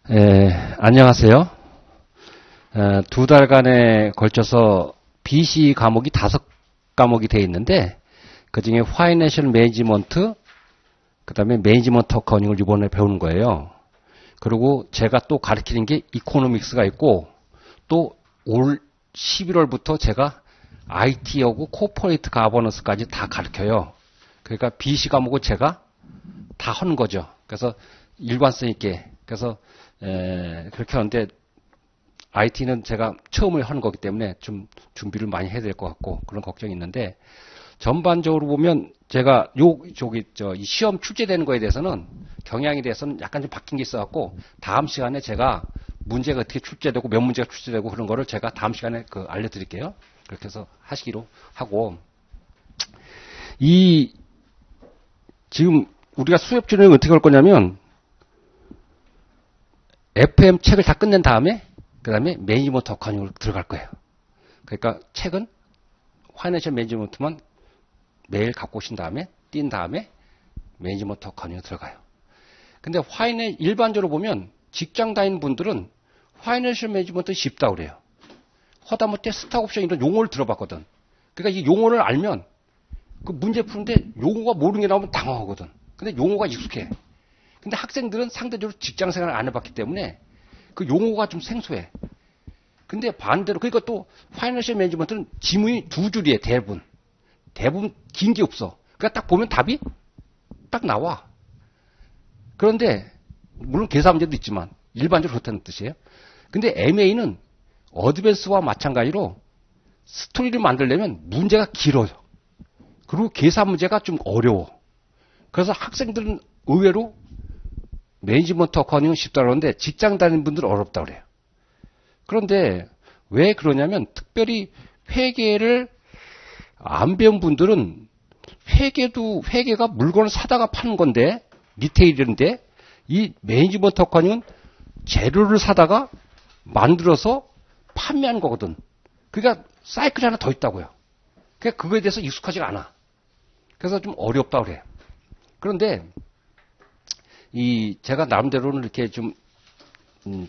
안녕하세요. 두 달간에 걸쳐서 BC 과목이 5과목이 되어 있는데 그 중에 파이낸셜 매니지먼트, 그 다음에 매니지먼트 어카운팅을 이번에 배우는 거예요. 그리고 제가 또 가르치는 게 이코노믹스가 있고 또 올 11월부터 제가 IT하고 코퍼레이트 가버넌스까지 다 가르쳐요. 그러니까 BC 과목을 제가 다 하는 거죠. 그래서 일관성 있게. 그래서 그렇게 하는데 IT는 제가 처음을 하는 거기 때문에 좀 준비를 많이 해야 될 것 같고 그런 걱정이 있는데 전반적으로 보면 제가 이 시험 출제되는 거에 대해서는 경향에 대해서는 약간 좀 바뀐 게 있어갖고 다음 시간에 제가 문제가 어떻게 출제되고 몇 문제가 출제되고 그런 거를 제가 다음 시간에 알려드릴게요. 그렇게 해서 하시기로 하고 지금 우리가 수업 진행을 어떻게 할 거냐면 FM 책을 다 끝낸 다음에 그 다음에 매니지먼트 어카운팅으로 들어갈 거예요. 그러니까 책은 파이낸셜 매니지먼트만 매일 갖고 오신 다음에 띈 다음에 매니지먼트 어카운팅으로 들어가요. 근데 일반적으로 보면 직장 다니는 분들은 파이낸셜 매니지먼트 쉽다고 그래요. 허다못해 스탁옵션 이런 용어를 들어봤거든. 그러니까 이 용어를 알면 그 문제 푸는데 용어가 모르는 게 나오면 당황하거든. 근데 용어가 익숙해. 근데 학생들은 상대적으로 직장 생활을 안 해봤기 때문에 그 용어가 좀 생소해. 근데 반대로, 그러니까 또 파이낸셜 매니지먼트는 지문이 2줄이에요, 대부분. 대부분 긴 게 없어. 그러니까 딱 보면 답이 딱 나와. 그런데, 물론 계산 문제도 있지만, 일반적으로 그렇다는 뜻이에요. 근데 MA는 어드밴스와 마찬가지로 스토리를 만들려면 문제가 길어요. 그리고 계산 문제가 좀 어려워. 그래서 학생들은 의외로 매니지먼트 어카운팅은 쉽다고 그러는데 직장 다니는 분들은 어렵다고 그래요. 그런데 왜 그러냐면 특별히 회계를 안 배운 분들은 회계가 물건을 사다가 파는 건데 리테일인데 이 매니지먼트 어카운팅은 재료를 사다가 만들어서 판매하는 거거든. 그러니까 사이클이 하나 더 있다고요. 그러니까 그거에 대해서 익숙하지가 않아. 그래서 좀 어렵다고 그래요. 그런데 제가 나름대로는 이렇게 좀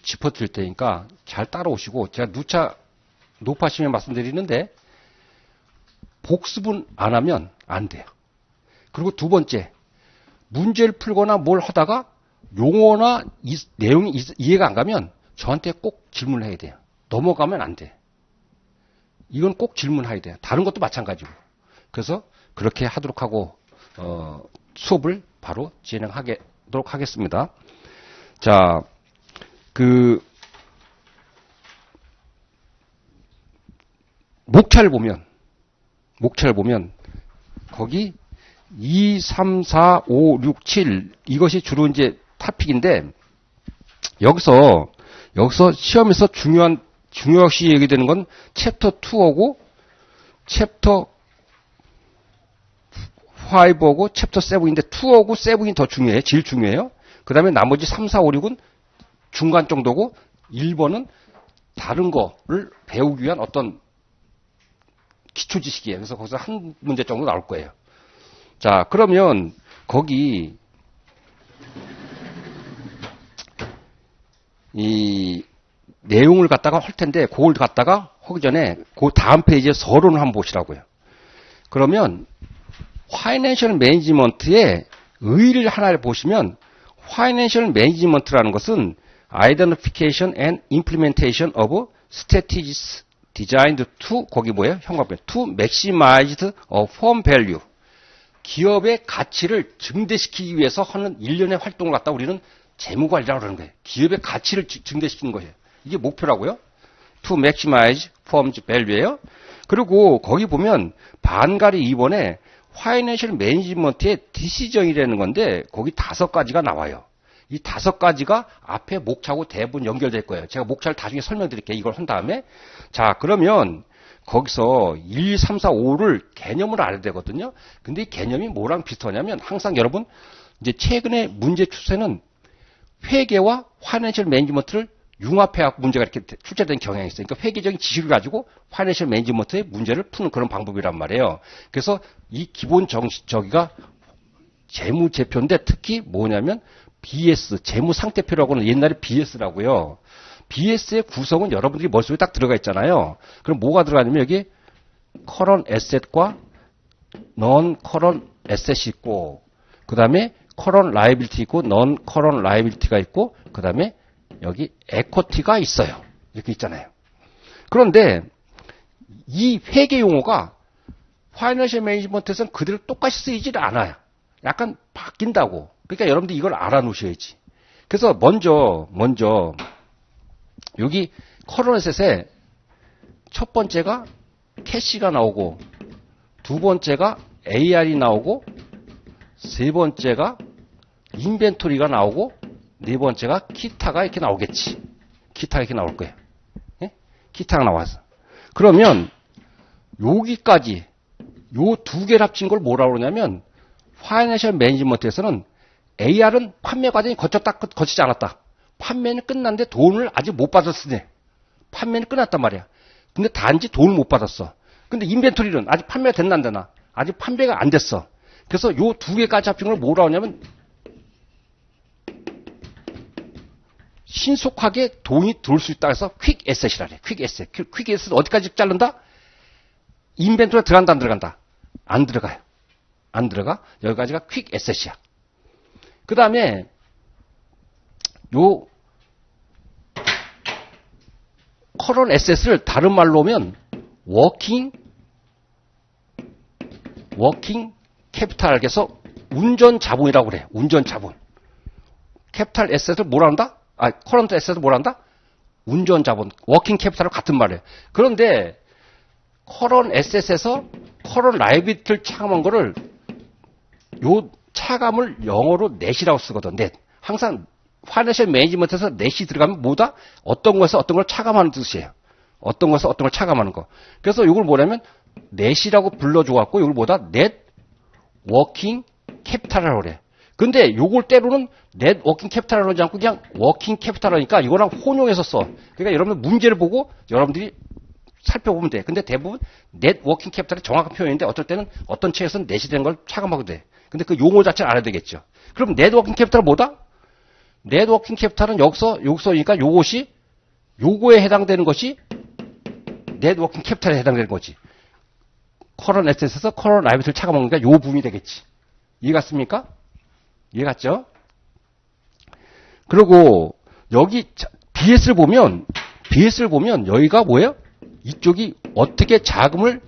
짚어드릴 테니까 잘 따라오시고 제가 누차 높아시면 말씀드리는데 복습은 안 하면 안 돼요. 그리고 두 번째, 문제를 풀거나 뭘 하다가 용어나 내용이 이해가 안 가면 저한테 꼭 질문을 해야 돼요. 넘어가면 안 돼. 이건 꼭 질문해야 돼요. 다른 것도 마찬가지고. 그래서 그렇게 하도록 하고 수업을 바로 진행하도록 하겠습니다. 자, 목차를 보면 거기 2, 3, 4, 5, 6, 7 이것이 주로 이제 토픽인데 여기서 시험에서 중요시 얘기되는 건 챕터 2하고 챕터 5하고 챕터 7인데 2하고 7이 더 중요해요. 제일 중요해요. 그 다음에 나머지 3, 4, 5, 6은 중간 정도고 1번은 다른 거를 배우기 위한 어떤 기초 지식이에요. 그래서 거기서 한 문제 정도 나올 거예요. 자, 그러면 거기 이 내용을 갖다가 할 텐데 그걸 갖다가 하기 전에 그 다음 페이지에 서론을 한번 보시라고요. 그러면 파이낸셜 매니지먼트의 의의를 하나를 보시면 파이낸셜 매니지먼트라는 것은 Identification and Implementation of Strategies Designed to 거기 뭐예요? 형광펜 to maximize the firm value. 기업의 가치를 증대시키기 위해서 하는 일련의 활동을 갖다 우리는 재무관리라고 그러는 거예요. 기업의 가치를 증대시키는 거예요. 이게 목표라고요. To maximize firm's value예요. 그리고 거기 보면 반갈이 2번에 파이낸셜 매니지먼트의 디시전이라는 건데 거기 5가지가 나와요. 이 5가지가 앞에 목차하고 대부분 연결될 거예요. 제가 목차를 나중에 설명드릴게요. 이걸 한 다음에. 자, 그러면 거기서 1, 3, 4, 5를 개념을 알아야 되거든요. 근데 이 개념이 뭐랑 비슷하냐면 항상 여러분 이제 최근에 문제 추세는 회계와 파이낸셜 매니지먼트를 융합해갖고 문제가 이렇게 출제된 경향이 있어요. 그러니까 회계적인 지식을 가지고 파이낸셜 매니지먼트의 문제를 푸는 그런 방법이란 말이에요. 그래서 이 기본 저기가 재무제표인데 특히 뭐냐면 BS, 재무상태표라고는 옛날에 BS라고요. BS의 구성은 여러분들이 머릿속에 딱 들어가 있잖아요. 그럼 뭐가 들어가냐면 여기 current asset과 non-current asset이 있고, 그 다음에 current liability 있고, non-current liability가 있고, 그 다음에 여기 equity가 있어요. 이렇게 있잖아요. 그런데 이 회계 용어가 파이낸셜 매니지먼트에서는 그대로 똑같이 쓰이질 않아요. 약간 바뀐다고. 그러니까 여러분들 이걸 알아놓으셔야지. 그래서 먼저 여기 커런트 에셋에 첫 번째가 캐시가 나오고, 두 번째가 AR이 나오고, 세 번째가 인벤토리가 나오고, 네 번째가 기타가 이렇게 나오겠지. 기타가 이렇게 나올 거예요. 예? 기타가 나와서. 그러면 여기까지 요 두 개를 합친 걸 뭐라고 그러냐면 파이낸셜 매니지먼트에서는 AR은 판매 과정이 거치지 않았다. 판매는 끝났는데 돈을 아직 못 받았으니 판매는 끝났단 말이야. 근데 단지 돈을 못 받았어. 근데 인벤토리는 아직 판매가 됐나 안 되나? 아직 판매가 안 됐어. 그래서 요 두 개까지 합친 걸 뭐라고 하냐면 신속하게 돈이 들어올 수 있다 해서 퀵 에셋이라 그래. 퀵 에셋. 퀵 에셋 어디까지 자른다? 인벤토리가 들어간다 안 들어간다? 안 들어가요. 안 들어가. 여기까지가 퀵 에셋이야. 그 다음에 요 커런 에셋을 다른 말로 하면 워킹 캐피탈, 그래서 운전 자본이라고 그래. 운전 자본. 캐피탈 에셋을 뭐라 한다? 커런트 에셋을 뭐라 한다? 운전 자본. 워킹 캐피탈과 같은 말이에요. 그런데 커런 에셋에서 커런 라이비리티를 차감한 거를 요 차감을 영어로 넷이라고 쓰거든. 넷. 항상 파이낸셜 매니지먼트에서 넷이 들어가면 뭐다? 어떤 것에서 어떤 걸 차감하는 뜻이에요. 어떤 것에서 어떤 걸 차감하는 거. 그래서 이걸 뭐냐면 넷이라고 불러줘갖고 이걸 뭐다? 넷 워킹 캐피탈이라고 그래. 근데 요걸 때로는 넷 워킹 캐피탈이라고 하지 않고 그냥 워킹 캐피탈이니까 이거랑 혼용해서 써. 그러니까 여러분들 문제를 보고 여러분들이 살펴보면 돼. 근데 대부분 넷 워킹 캐피탈이 정확한 표현인데 어떨 때는 어떤 책에서는 넷이 되는 걸 차감하게 돼. 근데 그 용어 자체를 알아야 되겠죠. 그럼 넷 워킹 캐피탈은 뭐다? 넷 워킹 캐피탈은 여기서니까 요것이 요거에 해당되는 것이 넷 워킹 캐피탈에 해당되는 거지. 커런 에셋에서 커런 라이비리티를 차감하니까 요 부분이 되겠지. 이해갔습니까? 이해갔죠? 그리고 여기 BS를 보면 여기가 뭐예요? 이쪽이 어떻게 자금을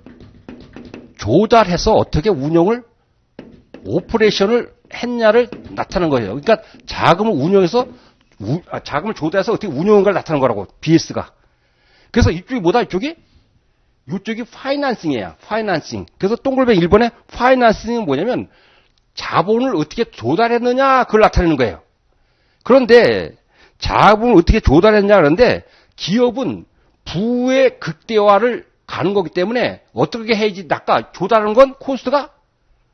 조달해서 어떻게 운영을 오퍼레이션을 했냐를 나타내는 거예요. 그러니까 자금을 운영해서 자금을 조달해서 어떻게 운영한가를 나타내는 거라고 BS가. 그래서 이쪽이 뭐다? 이쪽이 파이낸싱이에요. 파이낸싱. 그래서 동글뱅이 1번에 파이낸싱은 뭐냐면 자본을 어떻게 조달했느냐 그걸 나타내는 거예요. 그런데 자본을 어떻게 조달했냐 그런데 기업은 부의 극대화를 가는 거기 때문에 어떻게 해야지 낮가 조달하는 건 코스트가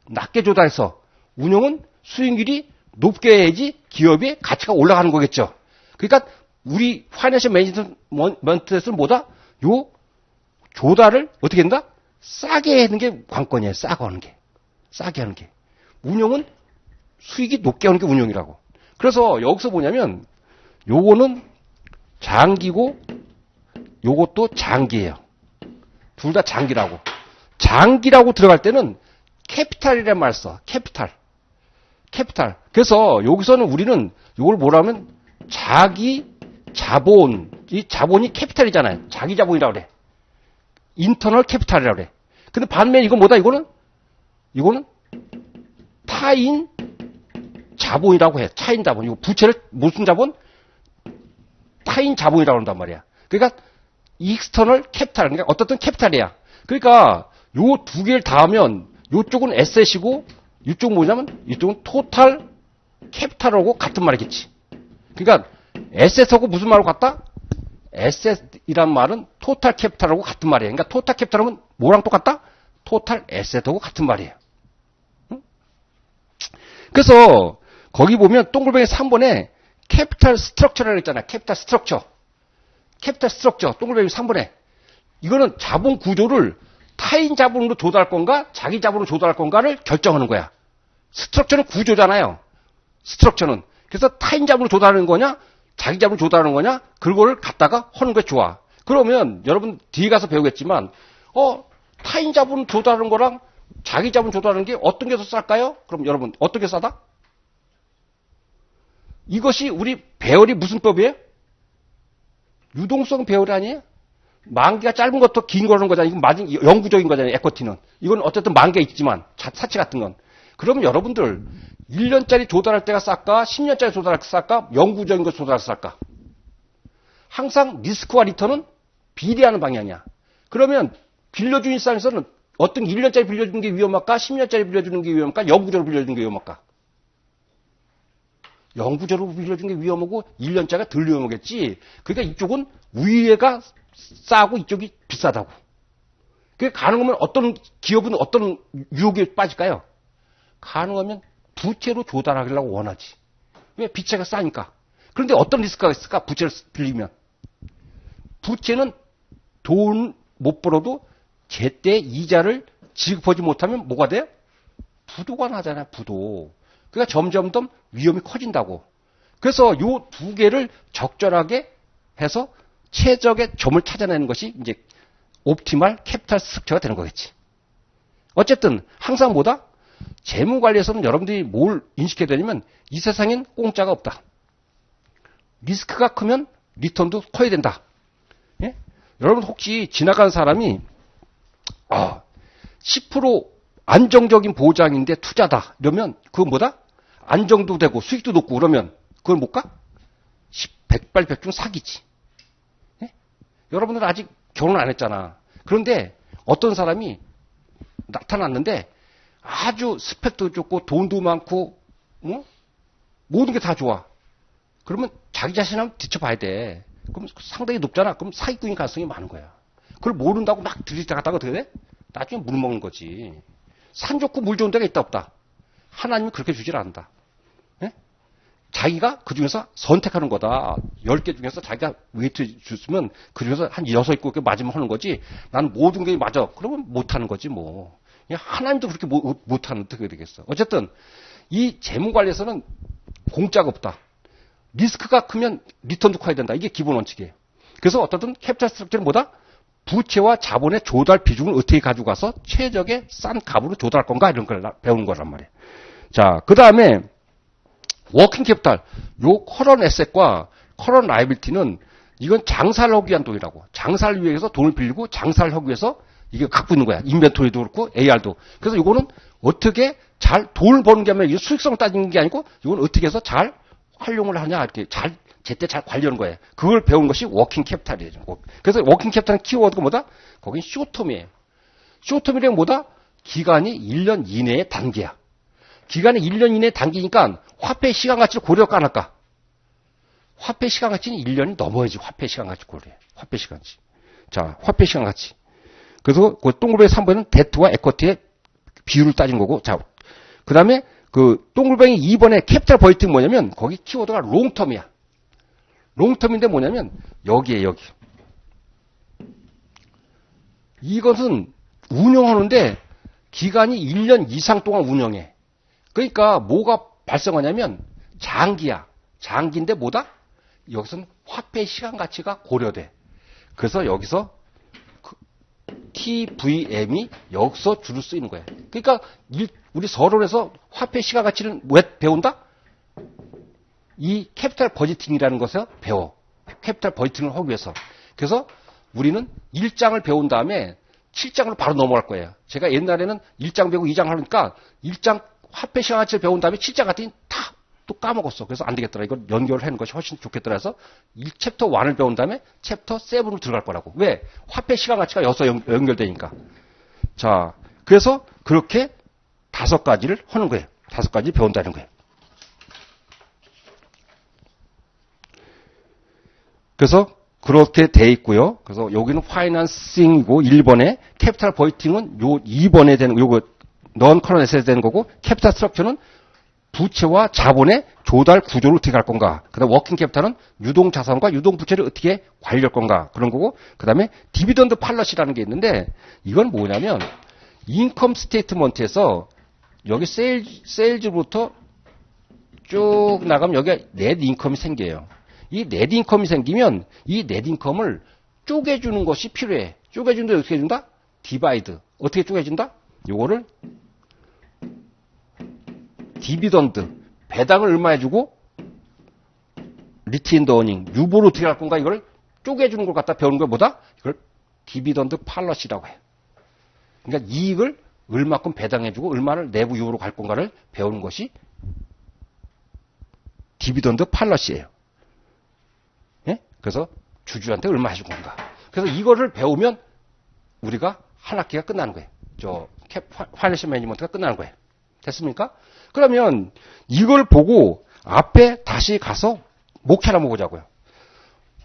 낮게 조달해서 운영은 수익률이 높게 해야지 기업의 가치가 올라가는 거겠죠. 그러니까 우리 파이낸셜 매니지먼트에서는 뭐다? 요 조달을 어떻게 한다? 싸게 하는 게 관건이에요. 싸게 하는 게. 싸게 하는 게. 운영은 수익이 높게 하는 게 운영이라고. 그래서 여기서 뭐냐면 요거는 장기고 요것도 장기예요. 둘 다 장기라고. 장기라고 들어갈 때는 캐피탈이라는 말 써. 캐피탈. 그래서 여기서는 우리는 이걸 뭐라면 자기 자본, 이 자본이 캐피탈이잖아요. 자기 자본이라고 그래. 인터널 캐피탈이라고 그래. 근데 반면 이건 뭐다? 이거는 타인 자본이라고 해. 타인 자본. 이거 부채를 무슨 자본? 타인 자본이라고 한단 말이야. 그러니까 익스터널 캐피탈. 그러니까 어떻든 캐피탈이야. 그러니까 요 두 개를 다 하면 요쪽은 에셋이고 이쪽은 뭐냐면 이쪽은 토탈 캐피탈하고 같은 말이겠지. 그러니까 에셋하고 무슨 말하고 같다? 에셋이란 말은 토탈 캐피탈하고 같은 말이에요. 그러니까 토탈 캐피탈하면 뭐랑 똑같다? 토탈 에셋하고 같은 말이에요. 응? 그래서 거기 보면 동글뱅이 3번에 캐피탈 스트럭처라고 했잖아요. 캐피탈 스트럭처. 동글뱅이 3번에. 이거는 자본 구조를 타인 자본으로 조달할 건가 자기 자본으로 조달할 건가를 결정하는 거야. 스트럭처는 구조잖아요. 스트럭처는. 그래서 타인 자본을 조달하는 거냐, 자기 자본을 조달하는 거냐, 그거를 갖다가 하는 게 좋아. 그러면 여러분 뒤에 가서 배우겠지만, 타인 자본 조달하는 거랑 자기 자본 조달하는 게 어떤 게 더 쌀까요? 그럼 여러분 어떤 게 싸다? 이것이 우리 배열이 무슨 법이에요? 유동성 배열이 아니에요? 만기가 짧은 것도 긴 거라는 거잖아요. 이건 맞은 영구적인 거잖아요. 에쿼티는. 이건 어쨌든 만기가 있지만 사치 같은 건. 그러면 여러분들 1년짜리 조달할 때가 쌀까? 10년짜리 조달할 때 쌀까? 영구적인 거 조달할 때 쌀까? 항상 리스크와 리턴은 비례하는 방향이야. 그러면 빌려주는 입장에서는 어떤 1년짜리 빌려주는 게 위험할까? 10년짜리 빌려주는 게 위험할까? 영구적으로 빌려주는 게 위험할까? 영구적으로 빌려주는 게 위험하고 1년짜리가 덜 위험하겠지. 그러니까 이쪽은 위에가 싸고 이쪽이 비싸다고. 그게 가능하면 어떤 기업은 어떤 유혹에 빠질까요? 가능하면 부채로 조달하려고 원하지. 왜? 비체가 싸니까. 그런데 어떤 리스크가 있을까? 부채를 빌리면. 부채는 돈 못 벌어도 제때 이자를 지급하지 못하면 뭐가 돼요? 부도가 나잖아요. 부도. 그러니까 점점 더 위험이 커진다고. 그래서 요 두 개를 적절하게 해서 최적의 점을 찾아내는 것이 이제 옵티멀 캐피탈 스트럭처가 되는 거겠지. 어쨌든 항상 뭐다? 재무 관리에서는 여러분들이 뭘 인식해야 되냐면 이 세상엔 공짜가 없다. 리스크가 크면 리턴도 커야 된다. 예? 여러분 혹시 지나간 사람이 10% 안정적인 보장인데 투자다. 이러면 그건 뭐다? 안정도 되고 수익도 높고 그러면 그걸 못 가? 100발100중 사기지. 예? 여러분들은 아직 결혼 안 했잖아. 그런데 어떤 사람이 나타났는데 아주 스펙도 좋고 돈도 많고 모든 게 다 좋아. 그러면 자기 자신 한번 뒤쳐봐야 돼. 그럼 상당히 높잖아. 그럼 사기꾼일 가능성이 많은 거야. 그걸 모른다고 막 들이다가다가 어떻게 돼? 나중에 물 먹는 거지. 산 좋고 물 좋은 데가 있다 없다. 하나님은 그렇게 주질 않는다. 예? 자기가 그 중에서 선택하는 거다. 10개 중에서 자기가 웨이트 줬으면 그 중에서 한 6, 7개 맞으면 하는 거지. 나는 모든 게 맞아. 그러면 못하는 거지 뭐. 하나님도 그렇게 못하는 어떻게 되겠어. 어쨌든 이 재무관리에서는 공짜가 없다. 리스크가 크면 리턴도 커야 된다. 이게 기본 원칙이에요. 그래서 어떻든 캐피탈 스트럭처는 뭐다? 부채와 자본의 조달 비중을 어떻게 가져가서 최적의 싼 값으로 조달할 건가 이런 걸 배우는 거란 말이에요. 자, 그 다음에 워킹 캐피탈, 요 커런 에셋과 커런 라이빌티는 이건 장사를 하기 위한 돈이라고. 장사를 위해서 돈을 빌리고 장사를 하기 위해서 이게 갖고 있는 거야. 인벤토리도 그렇고 AR도. 그래서 이거는 어떻게 잘 돈을 버는 게 아니라 이게 수익성을 따지는 게 아니고 이건 어떻게 해서 잘 활용을 하냐 이렇게 잘 제때 잘 관리하는 거예요. 그걸 배우는 것이 워킹 캐피탈이에요. 그래서 워킹 캐피탈은 키워드가 뭐다? 거긴 쇼텀이에요. 쇼텀이란 뭐다? 기간이 1년 이내의 단계야. 기간이 1년 이내의 단계니까 화폐 시간 가치를 고려할까 안 할까? 화폐 시간 가치는 1년이 넘어야지 화폐 시간 가치 고려해. 화폐 시간 가치. 자, 화폐 시간 가치. 그래서 그 동글뱅이 3번에는 데트와 에쿼티의 비율을 따진 거고, 자, 그 다음에 그 동글뱅이 2번의 캐피탈 버이트는 뭐냐면 거기 키워드가 롱텀이야. 롱텀인데 뭐냐면 여기에 여기. 이것은 운영하는데 기간이 1년 이상 동안 운영해. 그러니까 뭐가 발생하냐면 장기야. 장기인데 뭐다? 여기서는 화폐 시간 가치가 고려돼. 그래서 여기서 TVM이 여기서 줄을 쓰이는 거예요. 그러니까 우리 서론에서 화폐 시간 가치를 왜 배운다? 이 캐피탈 버지팅이라는 것을 배워. 캐피탈 버지팅을 하기 위해서. 그래서 우리는 1장을 배운 다음에 7장으로 바로 넘어갈 거예요. 제가 옛날에는 1장 배우고 2장 하니까 1장 화폐 시간 가치를 배운 다음에 7장 갔더니 다 또 까먹었어. 그래서 안 되겠더라. 이걸 연결을 하는 것이 훨씬 좋겠더라 해서 챕터 1을 배운 다음에 챕터 7으로 들어갈 거라고. 왜? 화폐 시간 가치가 여기서 연결되니까. 자, 그래서 그렇게 5가지를 하는 거예요. 5가지 배운다는 거예요. 그래서 그렇게 돼 있고요. 그래서 여기는 파이낸싱이고 1번에 캐피탈 버이팅은 요 2번에 되는 요거 넌 커런트 에셋에 되는 거고 캐피탈 스트럭처는 부채와 자본의 조달 구조를 어떻게 할 건가. 그다음 워킹 캐피탈은 유동 자산과 유동 부채를 어떻게 관리할 건가. 그런 거고 그다음에 디비던드 팔러시라는 게 있는데 이건 뭐냐면 인컴 스테이트먼트에서 여기 세일즈부터 쭉 나가면 여기가 넷 인컴이 생겨요. 이 넷 인컴이 생기면 이 넷 인컴을 쪼개주는 것이 필요해. 쪼개준다 어떻게 해준다? 디바이드. 어떻게 쪼개준다? 요거를 디비던드. 배당을 얼마 해주고 리티인드 어닝. 유보로 어떻게 할 건가? 이걸 쪼개주는 걸 갖다 배우는 거 뭐다? 이걸 디비던드 팔러시라고 해요. 그러니까 이익을 얼마큼 배당해주고 얼마를 내부 유보로 갈 건가를 배우는 것이 디비던드 팔러시예요. 예? 그래서 주주한테 얼마 해줄 건가. 그래서 이거를 배우면 우리가 한 학기가 끝나는 거예요. 파이낸셜 매니지먼트가 끝나는 거예요. 됐습니까? 그러면 이걸 보고 앞에 다시 가서 목차를 한번 보자고요.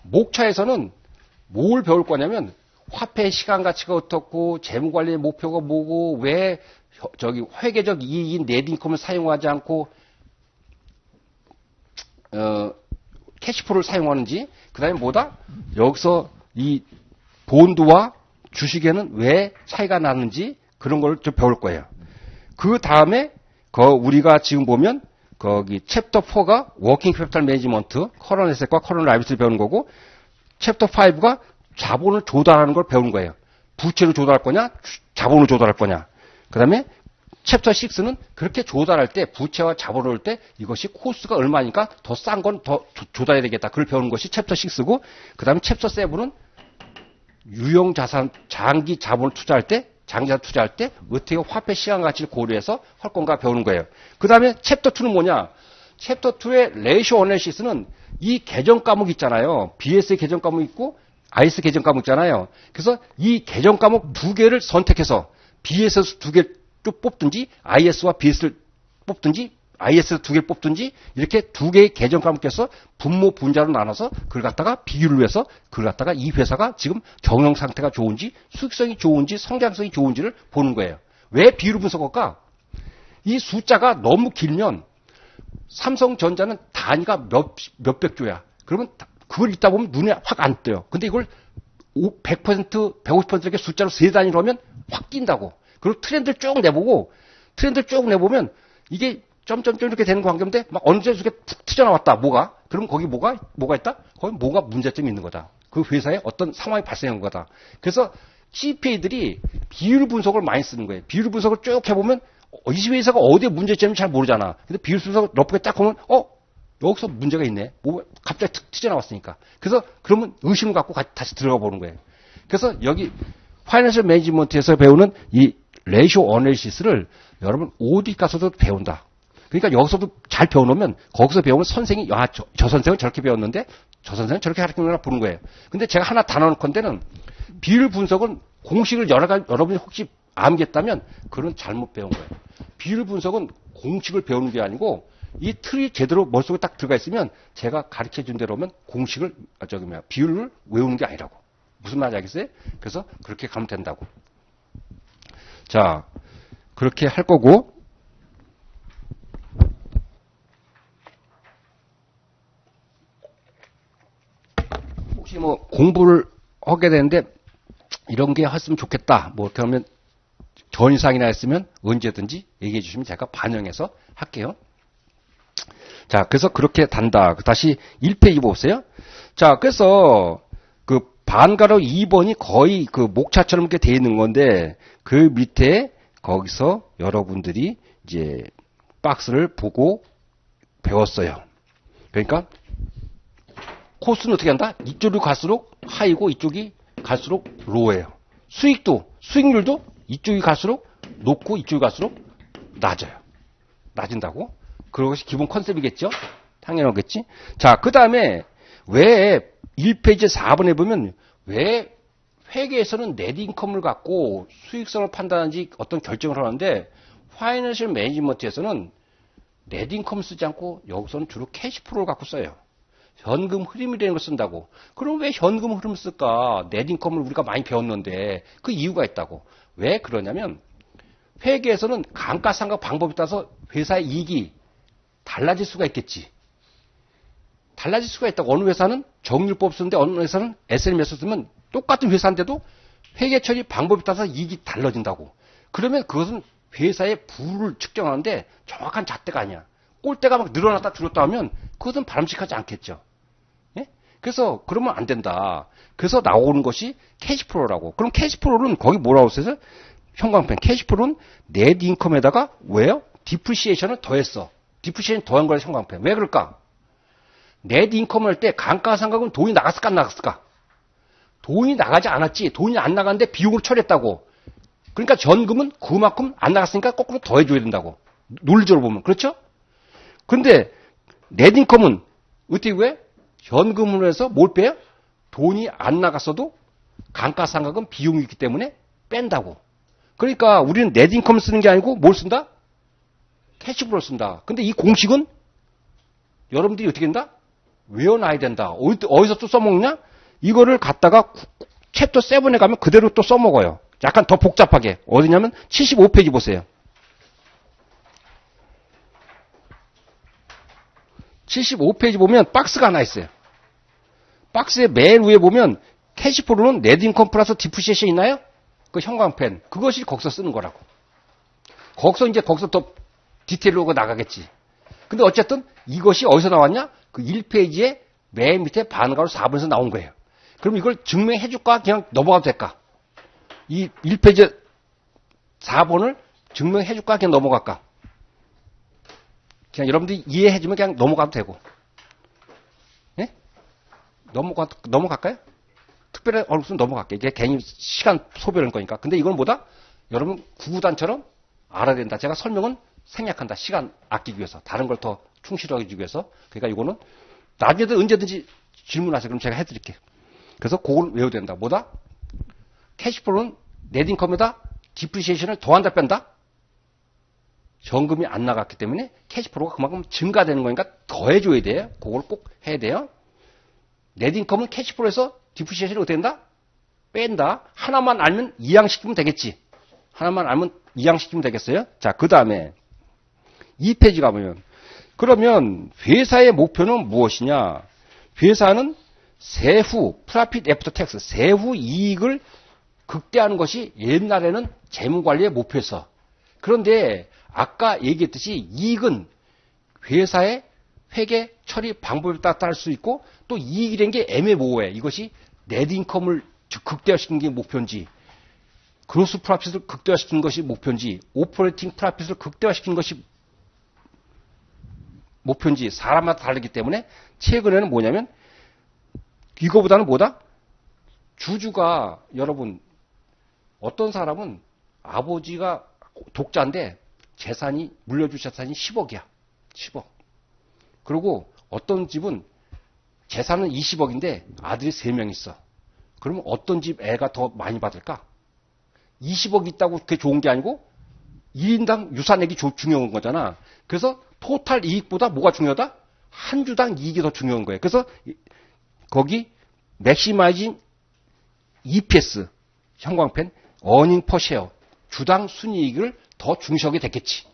목차에서는 뭘 배울 거냐면 화폐의 시간 가치가 어떻고 재무관리의 목표가 뭐고 왜 회계적 이익인 넷인컴을 사용하지 않고 캐시프로를 사용하는지, 그 다음에 뭐다? 여기서 이 본드와 주식에는 왜 차이가 나는지 그런 걸 좀 배울 거예요. 그 다음에 우리가 지금 보면 거기 챕터 4가 워킹 캐피탈 매니지먼트, 커런트 에셋과 커런트 라이abili티를 배우는 거고, 챕터 5가 자본을 조달하는 걸 배우는 거예요. 부채로 조달할 거냐, 자본을 조달할 거냐. 그 다음에 챕터 6는 그렇게 조달할 때, 부채와 자본을 할 때 이것이 코스트가 얼마니까 더 싼 건 더 조달해야 되겠다. 그걸 배우는 것이 챕터 6고, 그 다음에 챕터 7은 유형 자산, 장기 자본을 투자할 때, 장기자산 투자할 때 어떻게 화폐 시간 가치를 고려해서 할 건가 배우는 거예요. 그 다음에 챕터 2는 뭐냐? 챕터 2의 레이쇼 어널리시스는 이 계정 과목 있잖아요. BS 계정 과목 있고 IS 계정 과목 있잖아요. 그래서 이 계정 과목 두 개를 선택해서 BS에서 두 개를 뽑든지 IS와 BS를 뽑든지 IS 두 개를 뽑든지 이렇게 두 개의 계정 과목에서 분모 분자로 나눠서 그걸 갖다가 비율을 해서 그걸 갖다가 이 회사가 지금 경영 상태가 좋은지 수익성이 좋은지 성장성이 좋은지를 보는 거예요. 왜 비율을 분석할까? 이 숫자가 너무 길면 삼성전자는 단위가 몇백 조야. 그러면 그걸 읽다 보면 눈에 확 안 떠요. 근데 이걸 100%, 150% 이렇게 숫자로 세 단위로 하면 확 띈다고. 그리고 트렌드를 쭉 내보면 이게 점점점 이렇게 되는 관계인데 막 어느 정도 이렇게 툭 튀어나왔다. 뭐가? 그럼 거기 뭐가 있다? 거기 뭐가 문제점이 있는 거다. 그 회사에 어떤 상황이 발생한 거다. 그래서 CPA들이 비율 분석을 많이 쓰는 거예요. 비율 분석을 쭉 해보면 이 회사가 어디에 문제점인지 잘 모르잖아. 근데 비율 분석을 러프게 딱 보면 여기서 문제가 있네. 뭐 갑자기 툭 튀어나왔으니까. 그래서 그러면 의심을 갖고 다시 들어가 보는 거예요. 그래서 여기 파이낸셜 매니지먼트에서 배우는 이 레이쇼 어널리시스를 여러분 오디트 가서도 배운다. 그러니까 여기서도 잘 배워놓으면 거기서 배우면 선생이 저 선생은 저렇게 배웠는데 저 선생은 저렇게 가르치는구나 보는 거예요. 근데 제가 하나 다 넣어놓건데는 비율 분석은 공식을 여러분이 혹시 암겠다면 그건 잘못 배운 거예요. 비율 분석은 공식을 배우는 게 아니고 이 틀이 제대로 머릿속에 딱 들어가 있으면 제가 가르쳐 준 대로 하면 공식을 비율을 외우는 게 아니라고. 무슨 말인지 알겠어요? 그래서 그렇게 가면 된다고. 자, 그렇게 할 거고, 혹시 뭐 공부를 하게 되는데 이런 게 했으면 좋겠다. 뭐 그러면 전이상이나 했으면 언제든지 얘기해 주시면 제가 반영해서 할게요. 자, 그래서 그렇게 단다. 다시 1페이지 보세요. 자, 그래서 그 반가로 2번이 거의 그 목차처럼 이렇게 돼 있는 건데 그 밑에 거기서 여러분들이 이제 박스를 보고 배웠어요. 그러니까 코스는 어떻게 한다? 이쪽으로 갈수록 하이고 이쪽이 갈수록 로우예요. 수익률도 이쪽이 갈수록 높고 이쪽이 갈수록 낮아요. 낮은다고? 그것이 기본 컨셉이겠죠? 당연하겠지? 자, 그 다음에 왜 1페이지 4번에 보면 왜 회계에서는 넷인컴을 갖고 수익성을 판단하는지 어떤 결정을 하는데 파이낸셜 매니지먼트에서는 넷인컴을 쓰지 않고 여기서는 주로 캐시프로를 갖고 써요. 현금 흐름이라는 걸 쓴다고. 그럼 왜 현금 흐름을 쓸까? 넷인컴을 우리가 많이 배웠는데 그 이유가 있다고. 왜 그러냐면 회계에서는 감가상각 방법에 따라서 회사의 이익이 달라질 수가 있겠지. 달라질 수가 있다고. 어느 회사는 정률법 쓰는데 어느 회사는 SLM에서 쓰면 똑같은 회사인데도 회계 처리 방법에 따라서 이익이 달라진다고. 그러면 그것은 회사의 부를 측정하는데 정확한 잣대가 아니야. 꼴대가 막 늘어났다 줄었다 하면 그것은 바람직하지 않겠죠. 예? 그래서 그러면 안 된다. 그래서 나오는 것이 캐시플로우라고. 그럼 캐시플로우는 거기 뭐라고 써서 형광펜 캐시플로우는 넷 인컴에다가 왜요? 디프리시에이션을 더했어. 디프리시에이션 더한 거야 형광펜. 왜 그럴까? 넷 인컴을 할 때 감가상각은 돈이 나갔을까 안 나갔을까? 돈이 나가지 않았지. 돈이 안 나갔는데 비용을 처리했다고. 그러니까 전금은 그만큼 안 나갔으니까 거꾸로 더해줘야 된다고. 논리적으로 보면. 그렇죠? 근데 넷인컴은 어떻게 왜? 현금으로 해서 뭘 빼요? 돈이 안 나갔어도 감가상각은 비용이 있기 때문에 뺀다고. 그러니까 우리는 넷인컴을 쓰는 게 아니고 뭘 쓴다? 캐시플로우를 쓴다. 근데 이 공식은 여러분들이 어떻게 된다? 외워놔야 된다. 어디서 또 써먹냐? 이거를 갖다가 챕터 7에 가면 그대로 또 써먹어요. 약간 더 복잡하게. 어디냐면 75페이지 보세요. 75페이지 보면 박스가 하나 있어요. 박스의 맨 위에 보면 캐시플로우는 넷인컴 플러스 디프리시에이션 있나요? 그 형광펜. 그것이 거기서 쓰는 거라고. 거기서 더 디테일로 나가겠지. 근데 어쨌든 이것이 어디서 나왔냐? 그 1페이지에 맨 밑에 반가로 4번에서 나온 거예요. 그럼 이걸 증명해 줄까? 그냥 넘어가도 될까? 이 1페이지 4번을 증명해 줄까? 그냥 넘어갈까? 그냥 여러분들이 이해해 주면 그냥 넘어가도 되고. 예? 넘어갈까요? 특별히 없으면 넘어갈게. 이게 괜히 시간 소비하는 거니까. 근데 이건 뭐다? 여러분 구구단처럼 알아야 된다. 제가 설명은 생략한다. 시간 아끼기 위해서. 다른 걸 더 충실하기 위해서. 그러니까 이거는 나중에도 언제든지 질문하세요. 그럼 제가 해드릴게요. 그래서 그걸 외워야 된다. 뭐다? 캐시플로우는 넷인컴에다 디프리시에이션을 더한다 뺀다? 현금이 안 나갔기 때문에 캐시플로우가 그만큼 증가되는 거니까 더해줘야 돼요. 그걸 꼭 해야 돼요. 넷인컴은 캐시플로우에서 디프리시에이션이 어떻게 된다? 뺀다. 하나만 알면 이양시키면 되겠지. 하나만 알면 이양시키면 되겠어요. 자, 그 다음에 2페이지 가보면 그러면 회사의 목표는 무엇이냐? 회사는 세후, 프라핏 애프터 텍스, 세후 이익을 극대화하는 것이 옛날에는 재무관리의 목표였어. 그런데 아까 얘기했듯이 이익은 회사의 회계 처리 방법에 따라 할 수 있고 또 이익이라는 게 애매모호해. 이것이 넷인컴을 극대화시키는 게 목표인지 그로스 프라핏을 극대화시키는 것이 목표인지 오퍼레이팅 프라핏을 극대화시키는 것이 목표인지 사람마다 다르기 때문에 최근에는 뭐냐면 이거보다는 뭐다? 주주가 여러분 어떤 사람은 아버지가 독자인데 재산이 물려줄 재산이 10억이야. 10억. 그리고 어떤 집은 재산은 20억인데 아들이 3명 있어. 그러면 어떤 집 애가 더 많이 받을까? 20억 있다고 그게 좋은 게 아니고 1인당 유산액이 중요한 거잖아. 그래서 토탈 이익보다 뭐가 중요하다? 한 주당 이익이 더 중요한 거예요. 그래서 거기 맥시마이징 EPS 형광펜 어닝 퍼 쉐어 주당 순이익을 더 중시하게 됐겠지.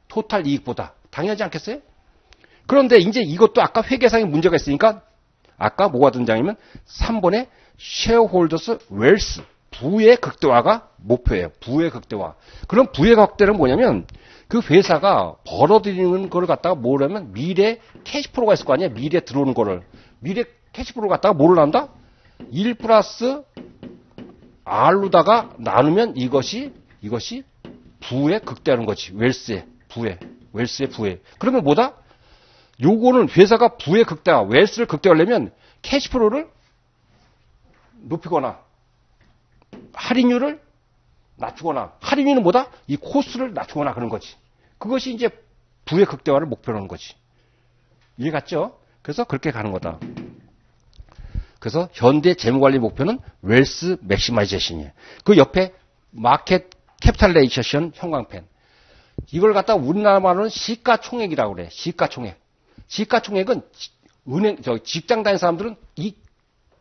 토탈 이익보다. 당연하지 않겠어요? 그런데 이제 이것도 아까 회계상에 문제가 있으니까 아까 뭐가 등장하면 3번에 쉐어홀더스 웰스 부의 극대화가 목표예요. 부의 극대화. 그럼 부의 극대화는 뭐냐면 그 회사가 벌어들이는 거를 갖다가 뭐라면 미래 캐시플로우가 있을 거 아니야. 미래 들어오는 거를. 미래 캐시플로우 갖다가 뭐를 한다? 1 플러스 R로다가 나누면 이것이 부의 극대화하는 거지. 웰스의 부의. 웰스의 부의. 그러면 뭐다? 요거는 회사가 부의 극대화, 웰스를 극대화하려면 캐시플로우를 높이거나 할인율을 낮추거나 할인율은 뭐다? 이 코스를 낮추거나 그런 거지. 그것이 이제 부의 극대화를 목표로 하는 거지. 이해 갔죠? 그래서 그렇게 가는 거다. 그래서 현대 재무관리 목표는 웰스 맥시마이제이션이에요. 그 옆에 마켓 캐피탈레이션 형광펜. 이걸 갖다 우리나라 말로는 시가총액이라고 그래. 시가총액. 시가총액은 직장 다니는 사람들은 이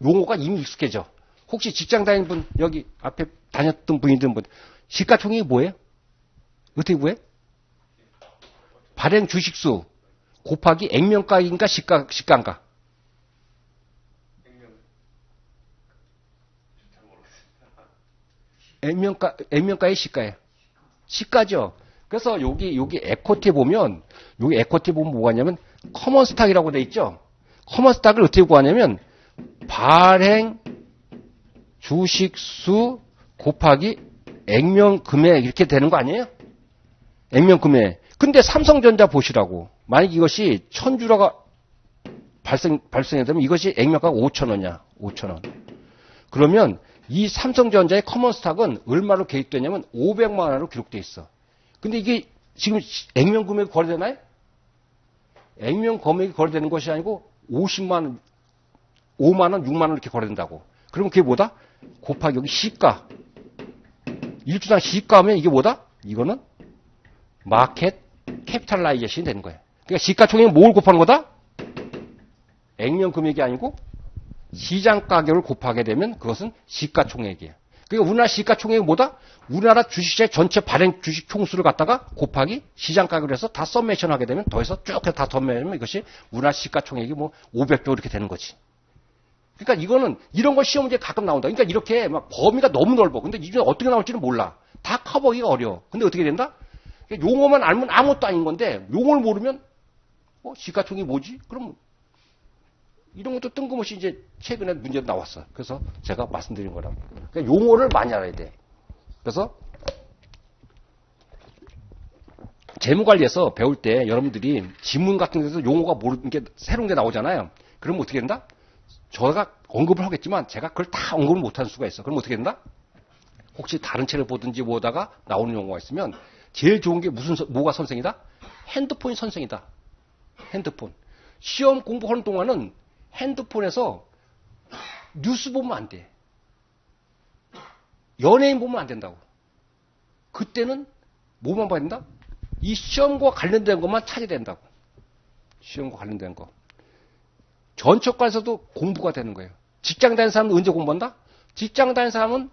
용어가 이미 익숙해져. 혹시 직장 다니는 분, 여기 앞에 다녔던 분이든 분, 시가총액이 뭐예요? 어떻게 구해? 발행 주식수 곱하기 액면가인가 시가인가? 액면가의 시가예요. 시가죠. 그래서 여기 에코티 보면, 여기 에코티 보면 뭐가 있냐면, 커먼 스탁이라고 돼 있죠? 커먼 스탁을 어떻게 구하냐면, 발행 주식수 곱하기 액면 금액 이렇게 되는 거 아니에요? 액면 금액. 근데 삼성전자 보시라고. 만약 이것이 1000주라가 발생이 되면 이것이 액면가가 5,000원이야. 5,000원. 그러면 이 삼성전자의 커먼 스탁은 얼마로 계획되냐면 500만 원으로 기록돼 있어. 근데 이게 지금 액면 금액이 거래되나요? 액면 금액이 거래되는 것이 아니고 50만 원, 5만 원, 6만 원 이렇게 거래된다고. 그러면 그게 뭐다? 곱하기 여기 시가. 1주당 시가하면 이게 뭐다? 이거는 마켓 캐피탈라이제이션이 되는 거예요. 그러니까 시가총액은 뭘 곱하는 거다? 액면 금액이 아니고 시장 가격을 곱하게 되면 그것은 시가총액이에요. 그러니까 우리나라 시가총액이 뭐다? 우리나라 주식시장 전체 발행 주식 총수를 갖다가 곱하기 시장 가격을 해서 다 썸메이션 하게 되면 더해서 쭉 해서 다 썸메이션 하면 이것이 우리나라 시가총액이 뭐 500조 이렇게 되는 거지. 그러니까 이거는 이런 거 시험 문제에 가끔 나온다. 그러니까 이렇게 막 범위가 너무 넓어. 근데 이 중에 어떻게 나올지는 몰라. 다 커버하기가 어려워. 근데 어떻게 된다? 용어만 알면 아무것도 아닌 건데 용어를 모르면 시가총액이 뭐지? 그럼 이런 것도 뜬금없이 이제 최근에 문제도 나왔어. 그래서 제가 말씀드린 거라고. 그러니까 용어를 많이 알아야 돼. 그래서 재무관리에서 배울 때 여러분들이 지문 같은 데서 용어가 모르는 게 새로운 게 나오잖아요. 그러면 어떻게 된다? 제가 언급을 하겠지만 제가 그걸 다 언급을 못할 수가 있어. 그럼 어떻게 된다? 혹시 다른 책을 보든지 보다가 나오는 용어가 있으면 제일 좋은 게 뭐가 선생이다? 핸드폰이 선생이다. 핸드폰. 시험 공부하는 동안은 핸드폰에서 뉴스 보면 안 돼. 연예인 보면 안 된다고. 그때는 뭐만 봐야 된다? 이 시험과 관련된 것만 찾아야 된다고. 시험과 관련된 거. 전처과에서도 공부가 되는 거예요. 직장 다니는 사람은 언제 공부한다? 직장 다니는 사람은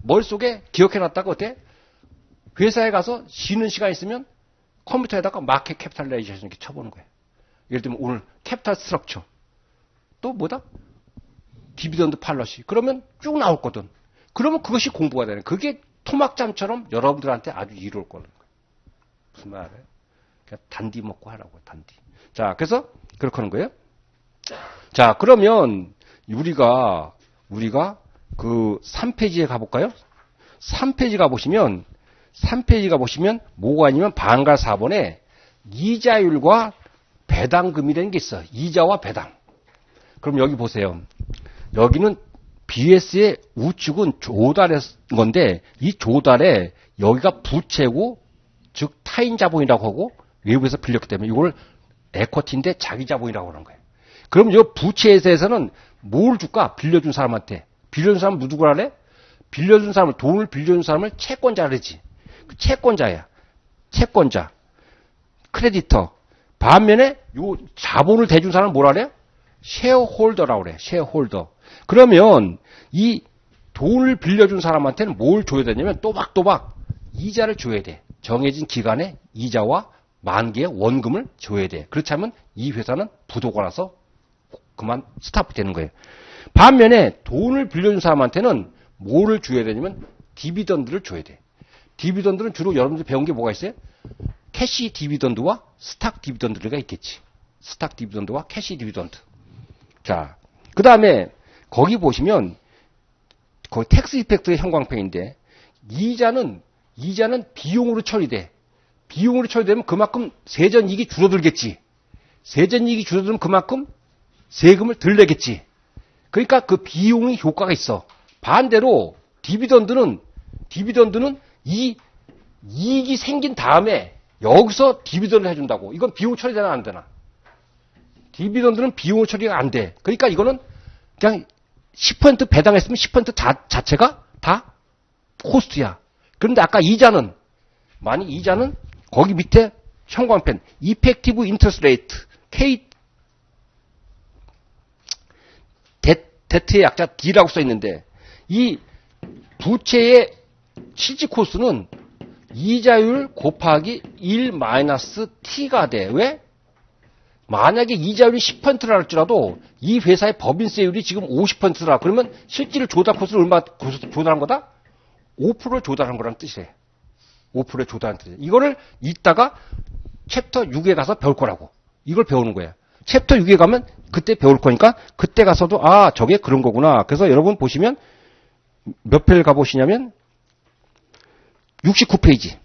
머릿속에 기억해놨다가 어때? 회사에 가서 쉬는 시간 있으면 컴퓨터에다가 마켓 캐피탈라이제이션 이렇게 쳐보는 거예요. 예를 들면 오늘 캐피탈 스트럭처. 또 뭐다? 디비던드 팔러시. 그러면 쭉 나올거든. 그러면 그것이 공부가 되는 거예요. 그게 토막잠처럼 여러분들한테 아주 이로울 거는 거예요. 무슨 말이에요? 그냥 단디 먹고 하라고, 단디. 자, 그래서 그렇게 하는 거예요. 자, 그러면 우리가 그 3페이지에 가볼까요? 3페이지 가보시면 뭐가 있냐면 반갈 4번에 이자율과 배당금이라는 게 있어. 이자와 배당. 그럼 여기 보세요. 여기는 BS의 우측은 조달의 건데 이 조달에 여기가 부채고 즉 타인 자본이라고 하고 외부에서 빌렸기 때문에 이걸 에쿼티인데 자기 자본이라고 하는 거예요. 그럼 이 부채에 대해서는 뭘 줄까? 빌려준 사람한테. 빌려준 사람은 누구를 하래? 빌려준 사람을, 돈을 빌려준 사람을 채권자를 하지. 그 채권자야. 채권자. 크레디터. 반면에 요 자본을 대준 사람은 뭐라 그래? 쉐어홀더라고 그래. 쉐어홀더. 그러면 이 돈을 빌려준 사람한테는 뭘 줘야 되냐면 또박또박 이자를 줘야 돼. 정해진 기간에 이자와 만개의 원금을 줘야 돼. 그렇지 않으면 이 회사는 부도가 나서 그만 스탑이 되는 거예요. 반면에 돈을 빌려준 사람한테는 뭐를 줘야 되냐면 디비던드를 줘야 돼. 디비던드는 주로 여러분들이 배운 게 뭐가 있어요? 캐시 디비던드와 스탁 디비던드가 있겠지. 스탁 디비던드와 캐시 디비던드. 자, 그 다음에 거기 보시면 거기 텍스 이펙트의 형광펜인데 이자는 비용으로 처리돼. 비용으로 처리되면 그만큼 세전이익이 줄어들겠지. 세전이익이 줄어들면 그만큼 세금을 덜 내겠지. 그러니까 그 비용의 효과가 있어. 반대로 디비던드는 이 이익이 생긴 다음에 여기서 디비던드를 해준다고. 이건 비용 처리되나 안 되나? 디비던드는 비용 처리가 안 돼. 그러니까 이거는 그냥 10% 배당했으면 10% 자체가 다 코스트야. 그런데 아까 이자는 거기 밑에 형광펜 이펙티브 인터레스트 레이트 K 데트의 약자 D라고 써 있는데 이 부채의 실질 코스트는 이자율 곱하기 1 마이너스 T가 돼. 왜? 만약에 이자율이 10%라 할지라도 이 회사의 법인세율이 지금 50%라 그러면 실질 조달 코스트를 얼마 조달한 거다? 5%를 조달한 거라는 뜻이래. 5%의 조달한 뜻이에요. 이거를 이따가 챕터 6에 가서 배울 거라고. 이걸 배우는 거예요. 챕터 6에 가면 그때 배울 거니까 그때 가서도 아 저게 그런 거구나. 그래서 여러분 보시면 몇 페이지를 가보시냐면 69페이지.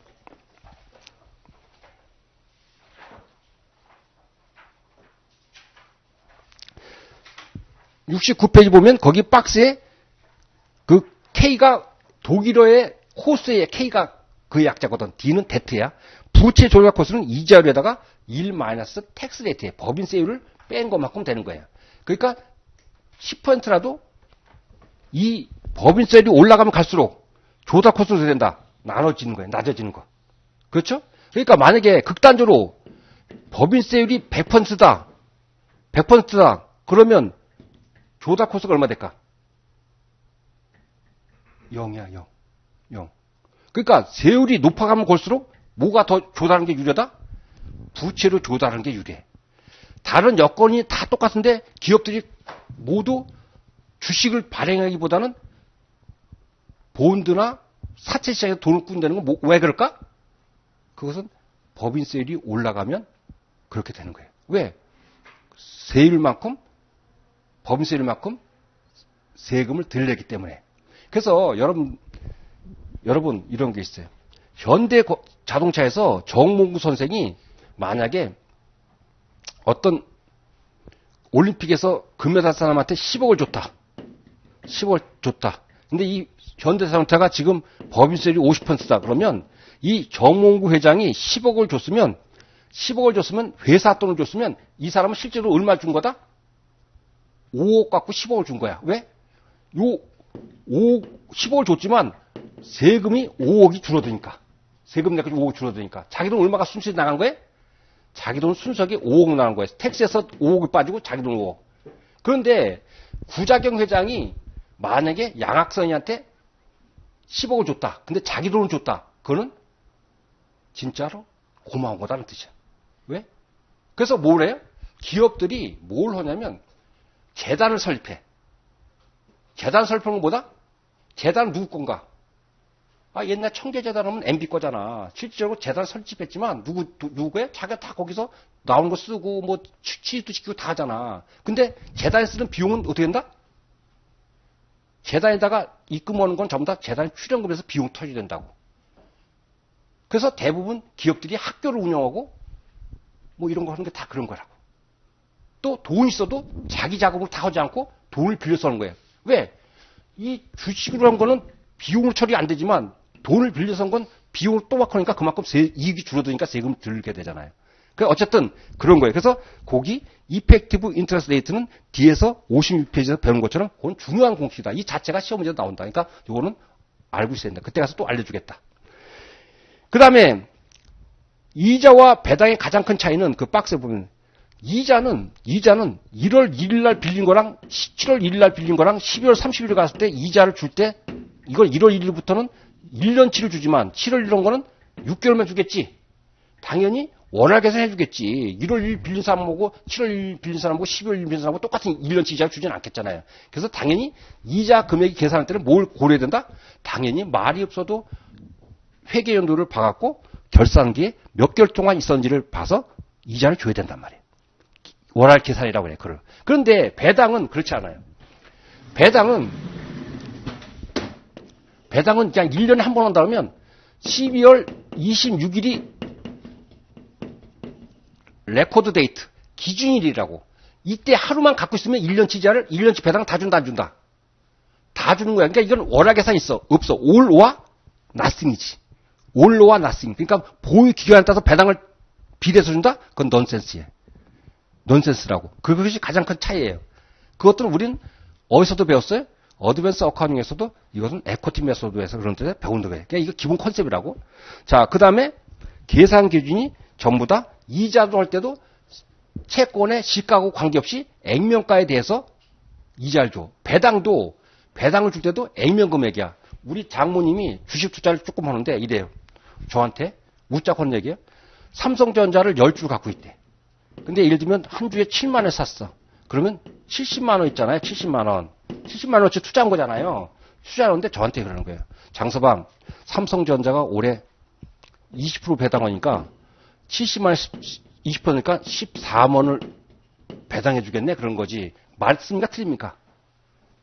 69페이지 보면 거기 박스에 그 K가 독일어의 호수의 K가 그 약자거든. D는 데트야. 부채 조달 코스는 이자율에다가 1 마이너스 텍스 레이트에 법인세율을 뺀 것만큼 되는 거예요. 그러니까 10%라도 이 법인세율이 올라가면 갈수록 조달 코스로 된다. 나눠지는 거예요. 낮아지는 거. 그렇죠? 그러니까 만약에 극단적으로 법인세율이 100%다. 100%다. 그러면 조달 코스가 얼마 될까? 0이야, 0. 0. 그러니까 세율이 높아가면 갈수록 뭐가 더 조달하는 게 유리하다? 부채로 조달하는 게 유리해. 다른 여건이 다 똑같은데 기업들이 모두 주식을 발행하기보다는 본드나 사채 시장에 돈을 꾼다는 건 왜 그럴까? 그것은 법인세율이 올라가면 그렇게 되는 거예요. 왜? 세율만큼 법인세율만큼 세금을 덜 내기 때문에. 그래서 여러분 이런 게 있어요. 현대 자동차에서 정몽구 선생이 만약에 어떤 올림픽에서 금메달 사람한테 10억을 줬다. 10억을 줬다. 근데 이 현대 자동차가 지금 법인세율이 50%다. 그러면 이 정몽구 회장이 10억을 줬으면 회사 돈을 줬으면 이 사람은 실제로 얼마 준 거다? 5억 갖고 10억을 준 거야. 왜? 10억을 줬지만 세금이 5억이 줄어드니까. 세금 내고 5억 줄어드니까. 자기 돈 얼마가 순수히 나간 거예요? 자기 돈 순수하게 5억 나간 거예요. 텍스에서 5억이 빠지고 자기 돈 5억. 그런데 구자경 회장이 만약에 양학선이한테 10억을 줬다. 근데 자기 돈을 줬다. 그거는 진짜로 고마운 거다는 뜻이야. 왜? 그래서 뭘 해요? 기업들이 뭘 하냐면 재단을 설립해. 재단 설립하는 건 뭐다? 재단은 누구 건가? 옛날 청계재단 하면 MB 거잖아. 실질적으로 재단 설립했지만 누구야? 자기가 다 거기서 나오는 거 쓰고 뭐 취직도 시키고 다 하잖아. 근데 재단에 쓰는 비용은 어떻게 된다? 재단에다가 입금하는 건 전부 다 재단 출연금에서 비용 터져야 된다고. 그래서 대부분 기업들이 학교를 운영하고 뭐 이런 거 하는 게 다 그런 거라고. 또 돈 있어도 자기 자금을 다 하지 않고 돈을 빌려서 하는 거예요. 왜? 이 주식으로 한 거는 비용으로 처리 안 되지만 돈을 빌려서 한 건 비용을 또 막 하니까 그만큼 이익이 줄어드니까 세금을 들게 되잖아요. 그러니까 어쨌든 그런 거예요. 그래서 거기 이펙티브 인터레스트 레이트는 뒤에서 56페이지에서 배운 것처럼 그건 중요한 공식이다. 이 자체가 시험 문제에 나온다. 그러니까 이거는 알고 있어야 된다. 그때 가서 또 알려주겠다. 그 다음에 이자와 배당의 가장 큰 차이는 그 박스에 보면 이자는 1월 1일 날 빌린 거랑 7월 1일 날 빌린 거랑 12월 30일 갔을 때 이자를 줄 때 이걸 1월 1일부터는 1년치를 주지만 7월 1일 거는 6개월만 주겠지. 당연히 월할 계산해 주겠지. 1월 1일 빌린 사람하고 7월 1일 빌린 사람하고 12월 1일 빌린 사람하고 똑같은 1년치 이자를 주지는 않겠잖아요. 그래서 당연히 이자 금액이 계산할 때는 뭘 고려해야 된다? 당연히 말이 없어도 회계연도를 봐갖고 결산기에 몇 개월 동안 있었는지를 봐서 이자를 줘야 된단 말이에요. 월할 계산이라고 그래. 그런데 배당은 그렇지 않아요. 배당은 그냥 1년에 한 번 한다 그러면 12월 26일이 레코드 데이트, 기준일이라고. 이때 하루만 갖고 있으면 1년치 이자를 1년치 배당 다 준다 안 준다? 다 주는 거야. 그러니까 이건 월할 계산 있어. 없어. 올와 나싱이지. 올로와 나싱. 그러니까 보유 기간에 따라서 배당을 비례해서 준다? 그건 넌센스예요. 넌센스라고. 그것이 가장 큰 차이예요. 그것들은 우린 어디서도 배웠어요? 어드밴스 어카운팅에서도 이것은 에코티 메소드에서 그런 데서 배운 거예요. 그러니까 이거 기본 컨셉이라고. 자, 그 다음에 계산 기준이 전부 다 이자도 할 때도 채권의 시가하고 관계없이 액면가에 대해서 이자를 줘. 배당을 줄 때도 액면 금액이야. 우리 장모님이 주식 투자를 조금 하는데 이래요. 저한테 웃자고 하는 얘기예요. 삼성전자를 10줄 갖고 있대. 근데 예를 들면 한 주에 7만 원 샀어. 그러면 70만 원 있잖아요. 70만 원. 70만 원어치 투자한 거잖아요. 투자하는데 저한테 그러는 거예요. 장서방, 삼성전자가 올해 20% 배당하니까 70만 20%니까 14만원을 배당해 주겠네 그런 거지. 맞습니까? 틀립니까?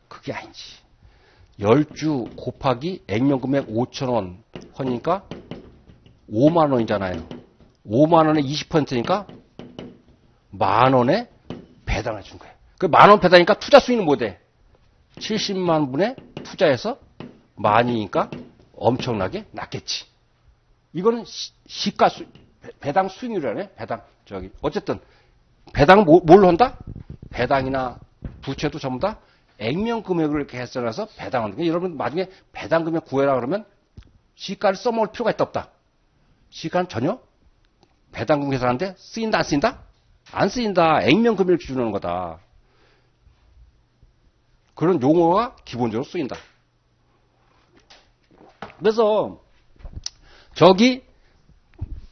그게 아니지. 10주 곱하기 액면금액 5,000원 하니까 5만원이잖아요. 5만원에 20%니까 만원에 배당해 준 거예요. 그 만원 배당이니까 투자 수익은 뭐 돼? 70만 분에 투자해서 만이니까 엄청나게 낮겠지. 이거는 시가 배당 수익률이라네. 배당 어쨌든 배당은 뭘로 한다? 배당이나 부채도 전부 다 액면 금액을 계산해서 배당하는 거예요. 여러분 나중에 배당 금액 구해라 그러면 시가를 써먹을 필요가 있다 없다? 시가는 전혀 배당 금액 계산하는데 쓰인다 안 쓰인다? 안 쓰인다. 액면 금액을 기준으로 하는 거다. 그런 용어가 기본적으로 쓰인다. 그래서 저기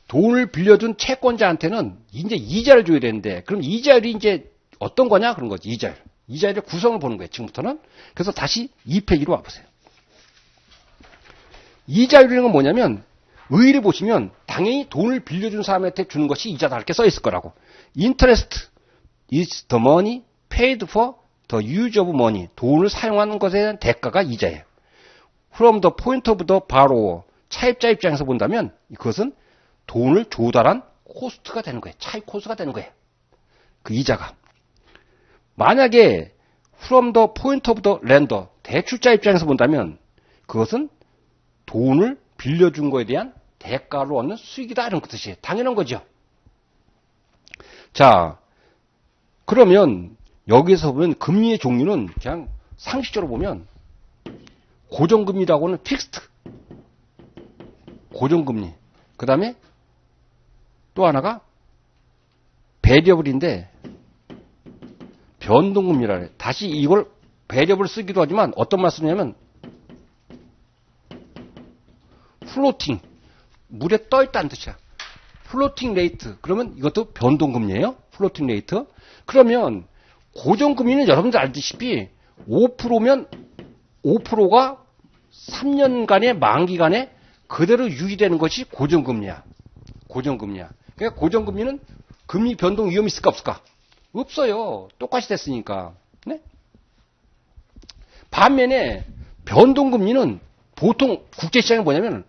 돈을 빌려준 채권자한테는 이제 이자를 줘야 되는데 그럼 이자율이 이제 어떤 거냐 그런 거지. 이자율의 구성을 보는 거예요. 지금부터는. 그래서 다시 2페이지로 와보세요. 이자율이라는 건 뭐냐면 의의를 보시면 당연히 돈을 빌려준 사람한테 주는 것이 이자다 이렇게 써있을 거라고. Interest is the money paid for the use of money. 돈을 사용하는 것에 대한 대가가 이자예요. From the point of the borrower. 차입자 입장에서 본다면 그것은 돈을 조달한 코스트가 되는 거예요. 차입 코스트가 되는 거예요. 그 이자가. 만약에 from the point of the lender. 대출자 입장에서 본다면 그것은 돈을 빌려준 거에 대한 대가로 얻는 수익이다 이런 뜻이에요. 당연한 거죠. 자, 그러면 여기서 보면 금리의 종류는 그냥 상식적으로 보면 고정금리라고는 픽스트. 고정금리. 그 다음에 또 하나가 베리어블인데 변동금리라 그래요. 다시 이걸 베리어블 쓰기도 하지만 어떤 말씀이냐면 플로팅. 물에 떠 있다는 뜻이야. 플로팅 레이트. 그러면 이것도 변동금리예요. 플로팅 레이트. 그러면 고정금리는 여러분들 알다시피 5%면 5%가 3년간의 만기간에 그대로 유지되는 것이 고정금리야. 고정금리야. 그러니까 고정금리는 금리 변동 위험이 있을까 없을까? 없어요. 똑같이 됐으니까. 네? 반면에 변동금리는 보통 국제시장이 뭐냐면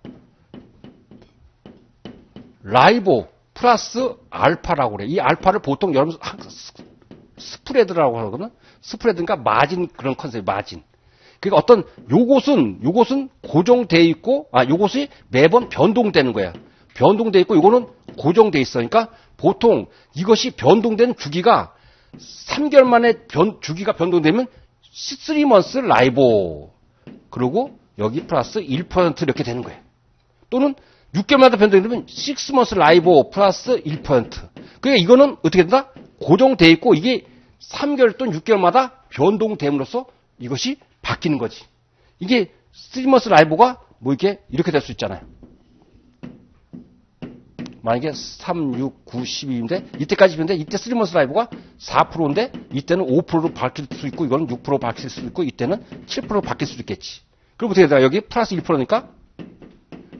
라이보 플러스 알파라고 그래. 이 알파를 보통 여러분 스프레드라고 하거든. 스프레드니까 마진 그런 컨셉 마진. 그러니까 어떤 요것은 고정돼 있고 요것이 매번 변동되는 거야. 변동돼 있고 요거는 고정돼 있어. 그러니까 보통 이것이 변동되는 주기가 3개월 만에 주기가 변동되면 3months 라이보. 그리고 여기 플러스 1% 이렇게 되는 거예요. 또는 6개월마다 변동되면 6months 라이보 플러스 1%. 그러니까 이거는 어떻게 된다? 고정돼 있고 이게 3개월 또는 6개월마다 변동됨으로써 이것이 바뀌는 거지. 이게 3months 라이보가 뭐 이렇게 될 수 있잖아요. 만약에 3, 6, 9, 12인데 이때까지 있는데 이때 3months 라이보가 4%인데 이때는 5%로 바뀔 수 있고 이거는 6% 바뀔 수 있고 이때는 7%로 바뀔 수도 있겠지. 그럼 어떻게 되나 여기 플러스 1%니까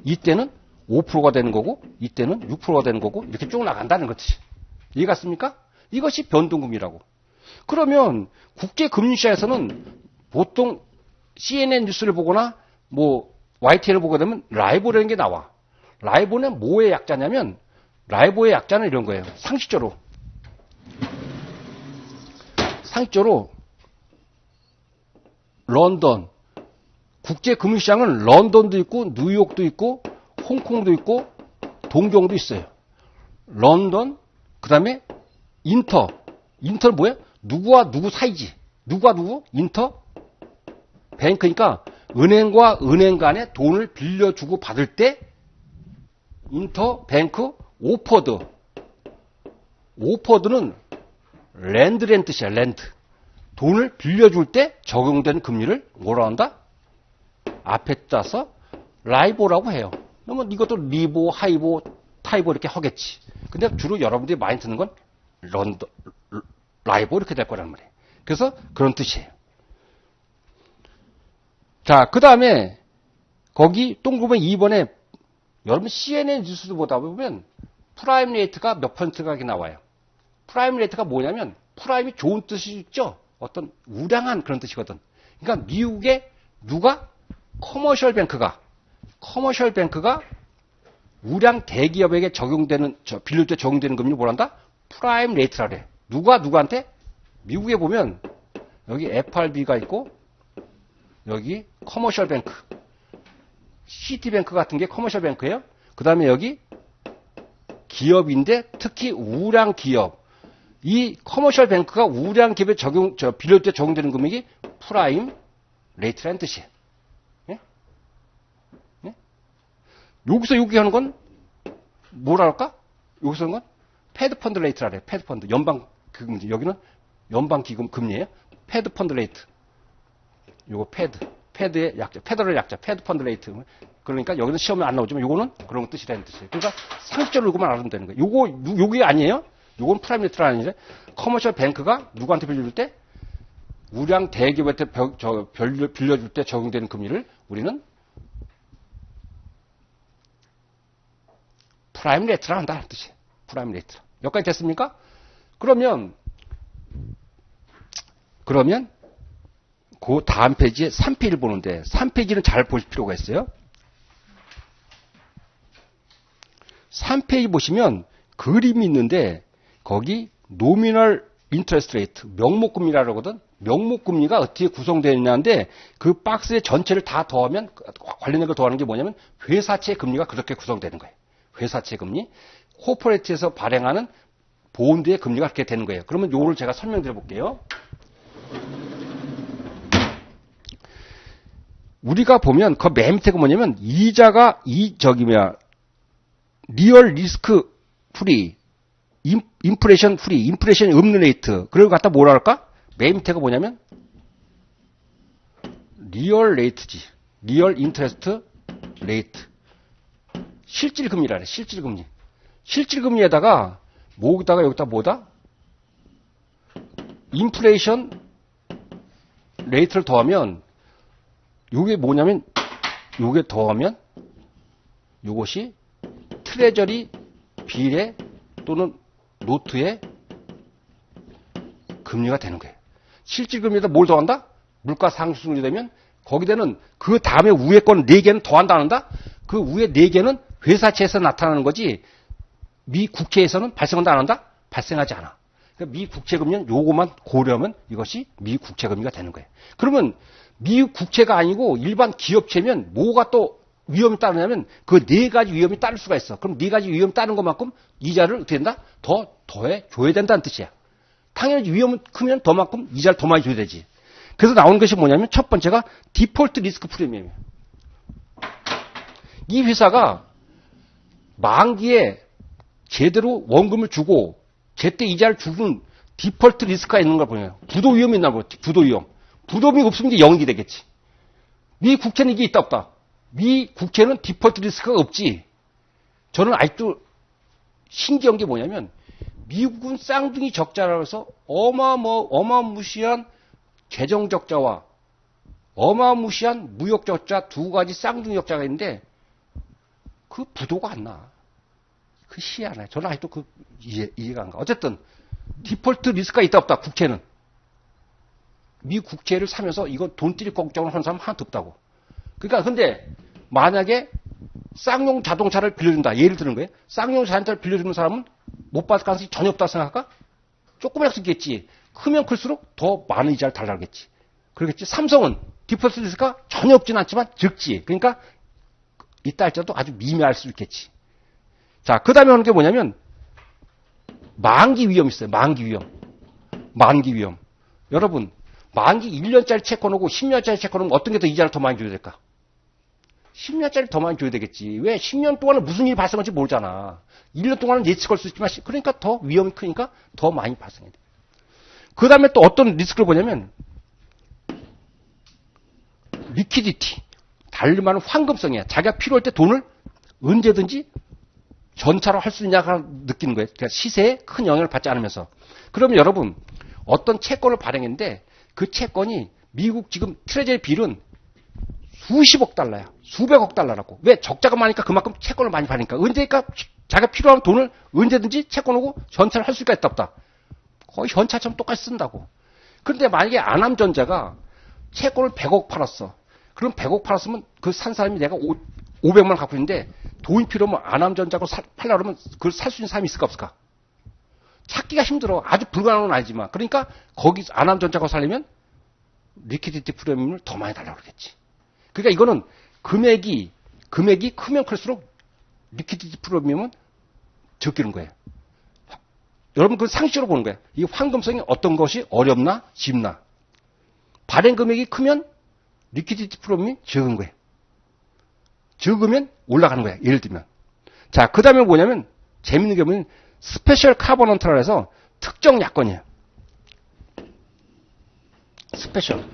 이때는 5%가 되는 거고 이때는 6%가 되는 거고 이렇게 쭉 나간다는 거지. 이해가 갔습니까? 이것이 변동금리라고. 그러면 국제금리시장에서는 보통 CNN 뉴스를 보거나 뭐 YTN을 보게 되면 라이보라는 게 나와. 라이보는 뭐의 약자냐면 라이보의 약자는 이런 거예요. 상식적으로 런던 국제금융시장은 런던도 있고 뉴욕도 있고 홍콩도 있고 동경도 있어요. 런던 그다음에 인터는 뭐예요? 누구와 누구 사이지. 누구와 누구? 인터 뱅크니까 은행과 은행 간에 돈을 빌려주고 받을 때 인터 뱅크 오퍼드는 랜드라는 뜻이야. 랜드. 돈을 빌려줄 때 적용되는 금리를 뭐라 한다? 앞에 따서 라이보라고 해요. 그러면 이것도 리보, 하이보, 타이보 이렇게 하겠지. 근데 주로 여러분들이 많이 듣는 건 라이보 이렇게 될 거란 말이에요. 그래서 그런 뜻이에요. 자, 그 다음에 거기 동그라미 2번에 여러분 CNN 뉴스도 보다 보면 프라임 레이트가 몇 퍼센트가 나와요. 프라임 레이트가 뭐냐면 프라임이 좋은 뜻이 있죠. 어떤 우량한 그런 뜻이거든. 그러니까 미국의 누가 커머셜 뱅크가 우량 대기업에게 적용되는 빌릴 때 적용되는 금리를 뭐란다? 프라임 레이트라 그래. 누가 누구한테? 미국에 보면 여기 FRB가 있고 여기 커머셜 뱅크, 시티뱅크 같은 게 커머셜 뱅크예요. 그 다음에 여기 기업인데 특히 우량 기업. 이 커머셜 뱅크가 우량 기업에 빌릴 때 적용되는 금액이 프라임 레이트라는 뜻이에요. 예? 예? 여기서 얘기하는 건 뭐라 할까? 여기서 하는 건 패드 펀드 레이트라 그래. 패드 펀드. 연방 기금. 여기는 연방 기금 금리예요. 패드 펀드 레이트. 요거 패드의 약자. 페더럴 약자. 패드 펀드 레이트. 그러니까 여기는 시험에 안 나오지만 요거는 그런 뜻이라는 뜻이에요. 그러니까 상식적으로 이거만 알아두면 되는 거예요. 요게 아니에요. 요건 프라임 레이트가 아니라 커머셜 뱅크가 누구한테 빌려줄 때 우량 대기업한테 빌려줄 때 적용되는 금리를 우리는 프라임 레이트라 한다는 뜻이에요. 프라임 레이트. 여기까지 됐습니까? 그러면 그 다음 페이지에 3페이지를 보는데 3페이지는 잘 볼 필요가 있어요. 3페이지 보시면 그림이 있는데 거기 노미널 인터레스트 레이트 명목금리라고 하거든. 명목금리가 어떻게 구성되어 있냐인데 그 박스의 전체를 다 더하면 관련된 걸 더하는 게 뭐냐면 회사채 금리가 그렇게 구성되는 거예요. 회사채 금리. 코퍼레이트에서 발행하는 본드의 금리가 그렇게 되는 거예요. 그러면 요거를 제가 설명드려 볼게요. 우리가 보면 그 맨 밑에가 뭐냐면 이자가 리얼 리스크 프리, 인플레이션 프리, 인플레이션이 없는 레이트. 그걸 갖다 뭐라 할까? 맨 밑에가 뭐냐면 리얼 레이트지. 리얼 인터레스트 레이트. 실질금리라 그래. 실질금리. 실질금리에다가 뭐다가 여기다 뭐다? 인플레이션 레이트를 더하면 요게 뭐냐면 요게 더하면 요것이 트레저리 빌의 또는 노트의 금리가 되는 거예요. 실질금리에다 뭘 더한다? 물가 상승률이 되면 거기에는 그 다음에 위에 건 4개는 더한다는다? 그 위에 4개는 회사채에서 나타나는 거지 미 국채에서는 발생한다 안 한다? 발생하지 않아. 그러니까 미 국채금리는 요거만 고려하면 이것이 미 국채금리가 되는 거예요. 그러면 미 국채가 아니고 일반 기업채면 뭐가 또 위험이 따르냐면 그 4가지 위험이 따를 수가 있어. 그럼 4가지 위험이 따른 것만큼 이자를 어떻게 된다? 더해 줘야 된다는 뜻이야. 당연히 위험은 크면 더만큼 이자를 더 많이 줘야 되지. 그래서 나오는 것이 뭐냐면 첫 번째가 디폴트 리스크 프리미엄이에요. 이 회사가 만기에 제대로 원금을 주고 제때 이자를 주는 디폴트 리스크가 있는 걸 보여요. 부도 위험이 있나 보죠. 부도 위험. 부도움이 없으면 이제 0이 되겠지. 미 국채는 이게 있다 없다. 미 국채는 디폴트 리스크가 없지. 저는 아직도 신기한 게 뭐냐면 미국은 쌍둥이 적자라고 해서 어마무시한 재정 적자와 어마무시한 무역 적자 2가지 쌍둥이 적자가 있는데 그 부도가 안 나. 그 희한해. 저는 아직도 그 이해가 안 가. 어쨌든 디폴트 리스크가 있다 없다. 국채는. 미 국채를 사면서 이거 돈들이 걱정을 하는 사람 하나도 없다고. 그러니까 근데 만약에 쌍용 자동차를 빌려준다. 예를 드는 거예요. 쌍용 자동차를 빌려주는 사람은 못 받을 가능성이 전혀 없다고 생각할까? 조금이라도 있겠지. 크면 클수록 더 많은 이자를 달라겠지. 그러겠지. 삼성은 디폴트 리스크가 전혀 없진 않지만 적지. 그러니까 있다 할지라도 아주 미미할 수 있겠지. 자, 그 다음에 하는 게 뭐냐면 만기 위험이 있어요. 만기 위험. 만기 위험. 여러분, 만기 1년짜리 채권하고 10년짜리 채권하면 어떤 게 더 이자를 더 많이 줘야 될까? 10년짜리 더 많이 줘야 되겠지. 왜? 10년 동안은 무슨 일이 발생할지 모르잖아. 1년 동안은 예측할 수 있지만 그러니까 더 위험이 크니까 더 많이 발생해야 돼. 그 다음에 또 어떤 리스크를 보냐면 리퀴디티. 달리 말하면 황금성이야. 자기가 필요할 때 돈을 언제든지 전차로 할 수 있냐가 느끼는 거예요. 그러니까 시세에 큰 영향을 받지 않으면서. 그러면 여러분 어떤 채권을 발행했는데 그 채권이 미국 지금 트레저리 빌은 수십억 달러야. 수백억 달러라고. 왜? 적자가 많으니까 그만큼 채권을 많이 받으니까. 언제니까 자기가 필요한 돈을 언제든지 채권하고 전차를 할 수가 있다 없다. 거의 현차처럼 똑같이 쓴다고. 그런데 만약에 아남전자가 채권을 100억 팔았어. 그럼 100억 팔았으면 그 산 사람이 내가 500만 원 갖고 있는데 돈이 필요하면 아남전자고 팔려고 그러면 그걸 살 수 있는 사람이 있을까 없을까? 찾기가 힘들어. 아주 불가능한 건 아니지만. 그러니까 거기 아남전자고 살려면 리퀴디티 프리미엄을 더 많이 달라고 그러겠지. 그러니까 이거는 금액이 크면 클수록 리퀴디티 프리미엄은 적기는 거예요. 여러분 그 상식으로 보는 거예요. 이 황금성이 어떤 것이 어렵나 쉽나. 발행 금액이 크면 리퀴디티 프리미엄이 적은 거예요. 적으면 올라가는 거예요. 예를 들면. 자, 그 다음에 뭐냐면 재밌는 게 뭐냐면 스페셜 카버넌트라 해서 특정 약관이에요. 스페셜.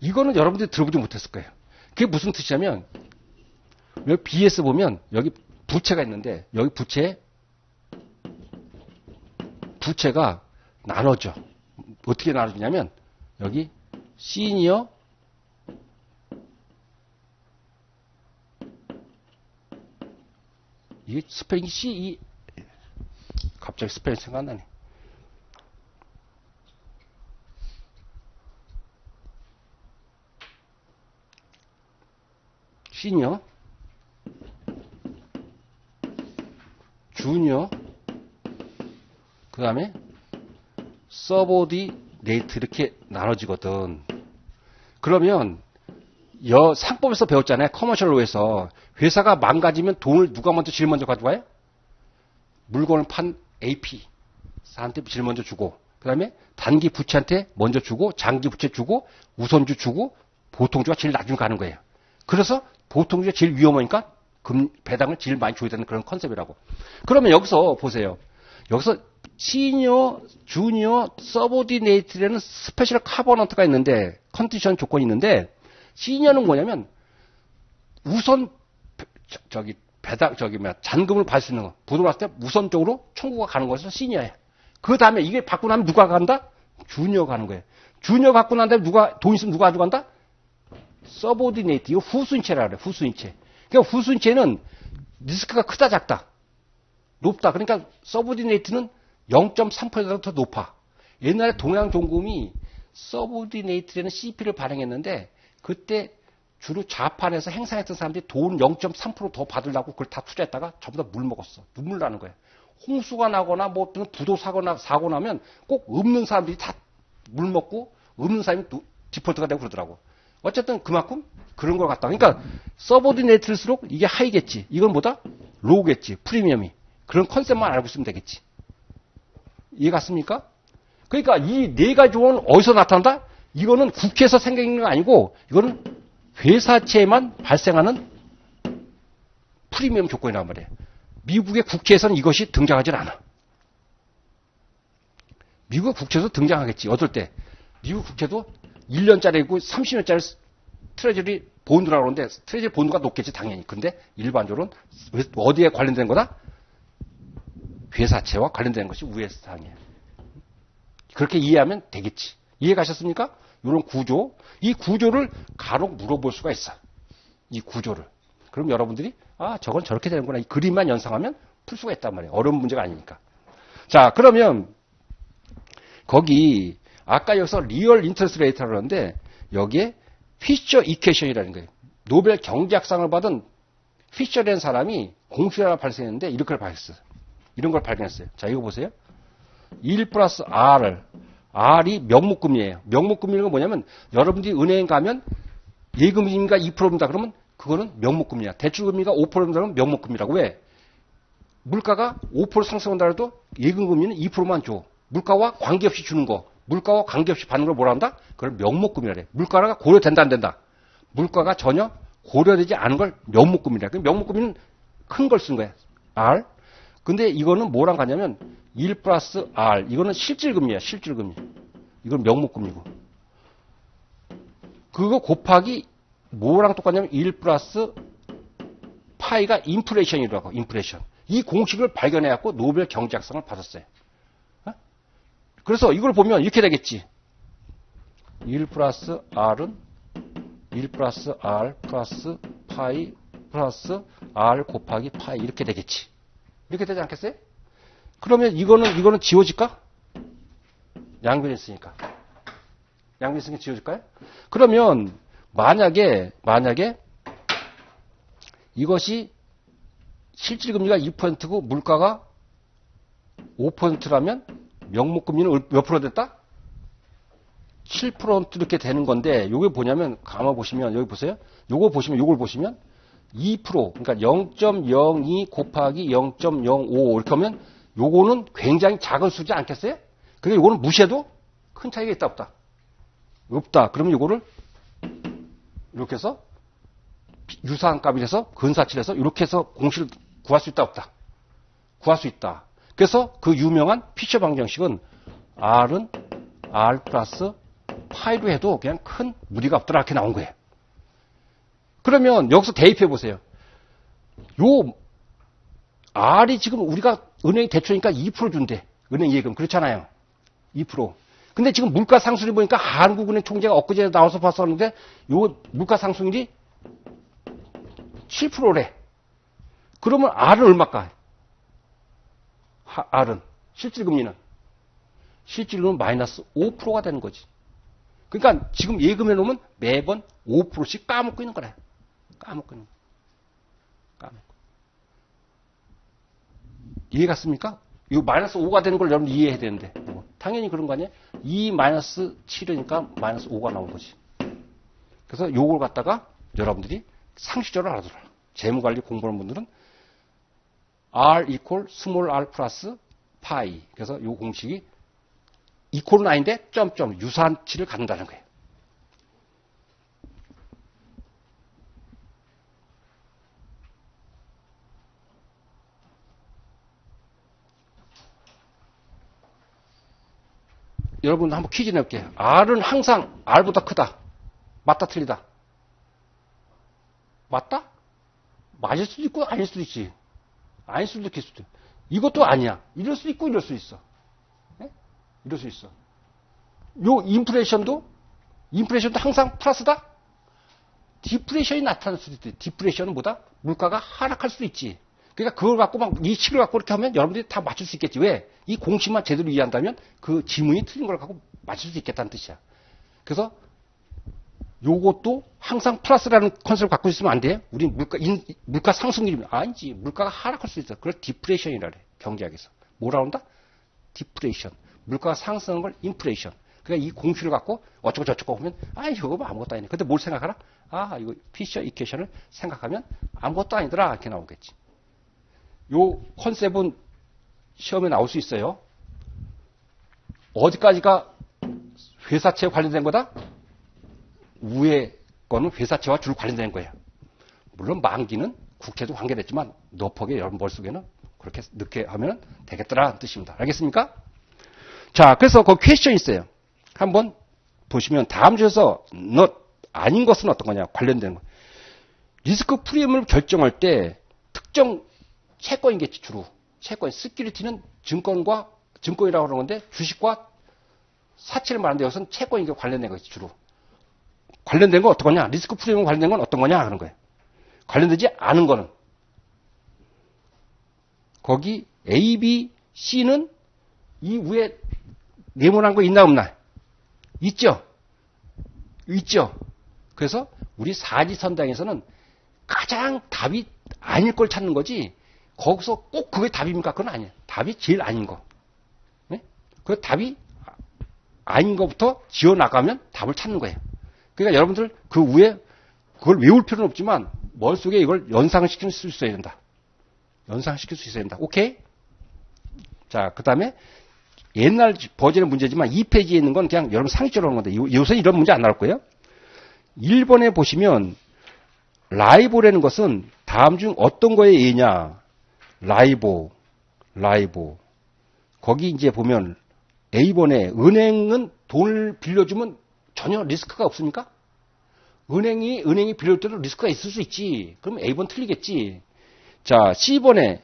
이거는 여러분들이 들어보지 못했을 거예요. 그게 무슨 뜻이냐면 여기 BS 보면 여기 부채가 있는데 여기 부채가 나눠져. 어떻게 나눠지냐면 여기 시니어 이게 스펠링이 갑자기 스펠링 생각나네. 시니어, 주니어, 그 다음에 서보디네이트 이렇게 나눠지거든. 그러면 상법에서 배웠잖아요. 커머셜 로에서 회사가 망가지면 돈을 누가 먼저 제일 먼저 가져가요? 물건을 판 AP 사한테 제일 먼저 주고, 그 다음에 단기 부채한테 먼저 주고, 장기 부채 주고, 우선주 주고, 보통주가 제일 나중에 가는 거예요. 그래서 보통주가 제일 위험하니까 배당을 제일 많이 줘야 되는 그런 컨셉이라고. 그러면 여기서 보세요. 여기서 시니어, 주니어, 서보디네이트라는 스페셜 카버넌트가 있는데, 컨디션 조건이 있는데, 시니어는 뭐냐면 우선 잔금을 받을 수 있는 거. 부도를 봤을 때 우선적으로 청구가 가는 것에서 시니어예요. 그 다음에 이게 받고 나면 누가 간다? 주니어가 가는 거예요. 주니어 갖고 난 다음에 돈 있으면 누가 가져간다? 서보디네이트. 이거 후순위채라 그래. 후순위채. 그러니까 후순위채는 리스크가 크다 작다. 높다. 그러니까 서보디네이트는 0.3%더 더 높아. 옛날에 동양종금이 서보디네이트라는 CP를 발행했는데 그때 주로 좌판에서 행사했던 사람들이 돈 0.3% 더 받으려고 그걸 다 투자했다가 전부 다 물 먹었어. 눈물 나는 거예요. 홍수가 나거나 뭐 부도 사고 나면 꼭 없는 사람들이 다 물 먹고 없는 사람이 디폴트가 되고 그러더라고. 어쨌든 그만큼 그런 걸 갖다. 그러니까 서보디네이트일수록 이게 하이겠지. 이건 뭐다? 로우겠지. 프리미엄이. 그런 컨셉만 알고 있으면 되겠지. 이해 갔습니까? 그러니까 이 네 가지 조건은 어디서 나타난다? 이거는 국회에서 생기는 거 아니고 이거는 회사채에만 발생하는 프리미엄 조건이란 말이에요. 미국의 국회에서는 이것이 등장하지 않아. 미국 국채도 등장하겠지. 어떨 때? 미국 국채도 1년짜리고 30년짜리 트레저리 본드라고 그러는데 트레저리 본드가 높겠지 당연히. 근데 일반적으로는 어디에 관련된 거다? 회사채와 관련된 것이 우회사항이에요. 그렇게 이해하면 되겠지. 이해 가셨습니까? 이런 구조. 이 구조를 간혹 물어볼 수가 있어. 이 구조를. 그럼 여러분들이 저건 저렇게 되는구나. 이 그림만 연상하면 풀 수가 있단 말이에요. 어려운 문제가 아니니까. 자, 그러면 거기 아까 여기서 리얼 인터레스트 레이트라고 그러는데 여기에 피셔 이퀘이션이라는 거예요. 노벨 경제학상을 받은 피셔라는 사람이 공식을 하나 발생했는데 이렇게 발견했어요. 이런 걸 발견했어요. 자, 이거 보세요. 1 플러스 R이 명목금리예요. 명목금리는 건 뭐냐면 여러분들이 은행 가면 예금금리가 2%입니다. 그러면 그거는 명목금리야. 대출금리가 5%입니다. 그러면 명목금리라고. 왜? 물가가 5% 상승한다 해도 예금금리는 2%만 줘. 물가와 관계없이 주는 거. 물가와 관계없이 받는 걸 뭐라 한다? 그걸 명목금리라 그래. 물가가 고려된다 안 된다? 물가가 전혀 고려되지 않은 걸 명목금리라. 명목금리는 큰 걸 쓴 거야. R. 근데 이거는 뭐랑 같냐면 1 플러스 R. 이거는 실질금리야. 실질금리. 이건 명목금리고. 그거 곱하기 뭐랑 똑같냐면 1 플러스 파이가 인플레이션이라고. 인플레이션. 이 공식을 발견해갖고 노벨 경제학상을 받았어요. 그래서 이걸 보면 이렇게 되겠지. 1 플러스 R은 1 플러스 R 플러스 파이 플러스 R 곱하기 파이 이렇게 되겠지. 이렇게 되지 않겠어요? 그러면 이거는 지워질까? 양변이 있으니까. 양변이 있으니까 지워질까요? 그러면 만약에 이것이 실질금리가 2%고 물가가 5%라면 명목금리는 몇 프로 됐다? 7% 이렇게 되는 건데, 요게 뭐냐면, 가만 보시면, 여기 보세요. 요걸 보시면, 2%, 그러니까 0.02 곱하기 0.05 이렇게 하면, 요거는 굉장히 작은 수지 않겠어요? 근데 요거는 무시해도 큰 차이가 있다, 없다? 없다. 그러면 요거를, 이렇게 해서, 유사한 값이라서, 근사치라서, 이렇게 해서 공식을 구할 수 있다, 없다? 구할 수 있다. 그래서 그 유명한 피셔 방정식은, R은 R 플러스 파이로 해도 그냥 큰 무리가 없더라 이렇게 나온 거예요. 그러면 여기서 대입해 보세요. 요 R이 지금 우리가 은행이 대출이니까 2% 준대. 은행 예금 그렇잖아요. 2%. 근데 지금 물가 상승률 보니까 한국은행 총재가 엊그제 나와서 봤었는데 요 물가 상승률이 7%래. 그러면 R은 얼마일까? R은 실질금리는 마이너스 5%가 되는 거지. 그러니까 지금 예금해 놓으면 매번 5%씩 까먹고 있는 거래. 까먹고 있는 거. 까먹고. 이해 갔습니까? 이 마이너스 5가 되는 걸 여러분 이해해야 되는데. 당연히 그런 거 아니에요? 2 마이너스 7이니까 마이너스 5가 나온 거지. 그래서 요걸 갖다가 여러분들이 상식적으로 알아둬라. 재무관리 공부하는 분들은 R equal small r 플러스 파이. 그래서 요 공식이 이퀄은 아닌데 점점 유사한치를 갖는다는 거예요. 여러분 한번 퀴즈 내볼게요. R은 항상 R보다 크다. 맞다 틀리다. 맞다? 맞을 수도 있고 아닐 수도 있지. 아닐 수도 있을 수도 있고. 이것도 아니야. 이럴 수 있고 이럴 수 있어. 네? 이럴 수 있어. 요 인플레이션도 항상 플러스다? 디프레션이 나타날 수도 있대. 디프레션은 뭐다? 물가가 하락할 수도 있지. 그러니까 그걸 갖고 막 이 식을 갖고 이렇게 하면 여러분들이 다 맞출 수 있겠지. 왜? 이 공식만 제대로 이해한다면 그 지문이 틀린 걸 갖고 맞출 수 있겠다는 뜻이야. 그래서 요것도 항상 플러스라는 컨셉을 갖고 있으면 안 돼. 우리 물가 상승률이면 아니지. 물가가 하락할 수 있어. 그걸 디프레션이라 그래. 경제학에서. 뭐라 한다? 디프레션. 물가가 상승하는 걸 인플레이션. 그러니까 이 공식을 갖고 어쩌고 저쩌고 하면 이거 뭐 아무것도 아니네. 근데 뭘 생각하라? 이거 피셔 이퀘이션을 생각하면 아무것도 아니더라. 이렇게 나오겠지. 요 컨셉은 시험에 나올 수 있어요. 어디까지가 회사채에 관련된 거다? 위에 거는 회사채와 줄 관련된 거예요. 물론 만기는 국채도 관계됐지만 너퍽에 여러분 머릿속에는 그렇게 넣게 하면 되겠더라 뜻입니다. 알겠습니까? 자, 그래서 그 퀘스천이 있어요. 한번 보시면 다음 주에서 아닌 것은 어떤 거냐 관련된 거. 리스크 프리미엄을 결정할 때 특정 채권이겠지 주로. 채권, 시큐리티는 증권이라고 하는 건데 주식과 사치를 말하는데 여기서는 채권이게 관련된 거겠지 주로. 관련된 건 어떤 거냐? 리스크 프리미엄 관련된 건 어떤 거냐? 그런 거예요. 관련되지 않은 거는 거기 A, B, C는 이 위에 네모난 거 있나 없나? 있죠? 있죠? 그래서 우리 사지선당에서는 가장 답이 아닐 걸 찾는 거지 거기서 꼭 그게 답입니까? 그건 아니에요. 답이 제일 아닌 거. 네? 그 답이 아닌 것부터 지어나가면 답을 찾는 거예요. 그러니까 여러분들 그 위에 그걸 외울 필요는 없지만 머릿속에 이걸 연상시킬 수 있어야 된다. 연상시킬 수 있어야 된다. 오케이? 자, 그 다음에 옛날 버전의 문제지만 2페이지에 있는 건 그냥 여러분 상식적으로 하는 건데 요새 이런 문제 안 나올 거예요. 1번에 보시면 라이보라는 것은 다음 중 어떤 거의 예냐? 라이보. 거기 이제 보면 A번에 은행은 돈을 빌려주면 전혀 리스크가 없습니까? 은행이 빌려줄 때도 리스크가 있을 수 있지. 그럼 A번 틀리겠지. 자, C번에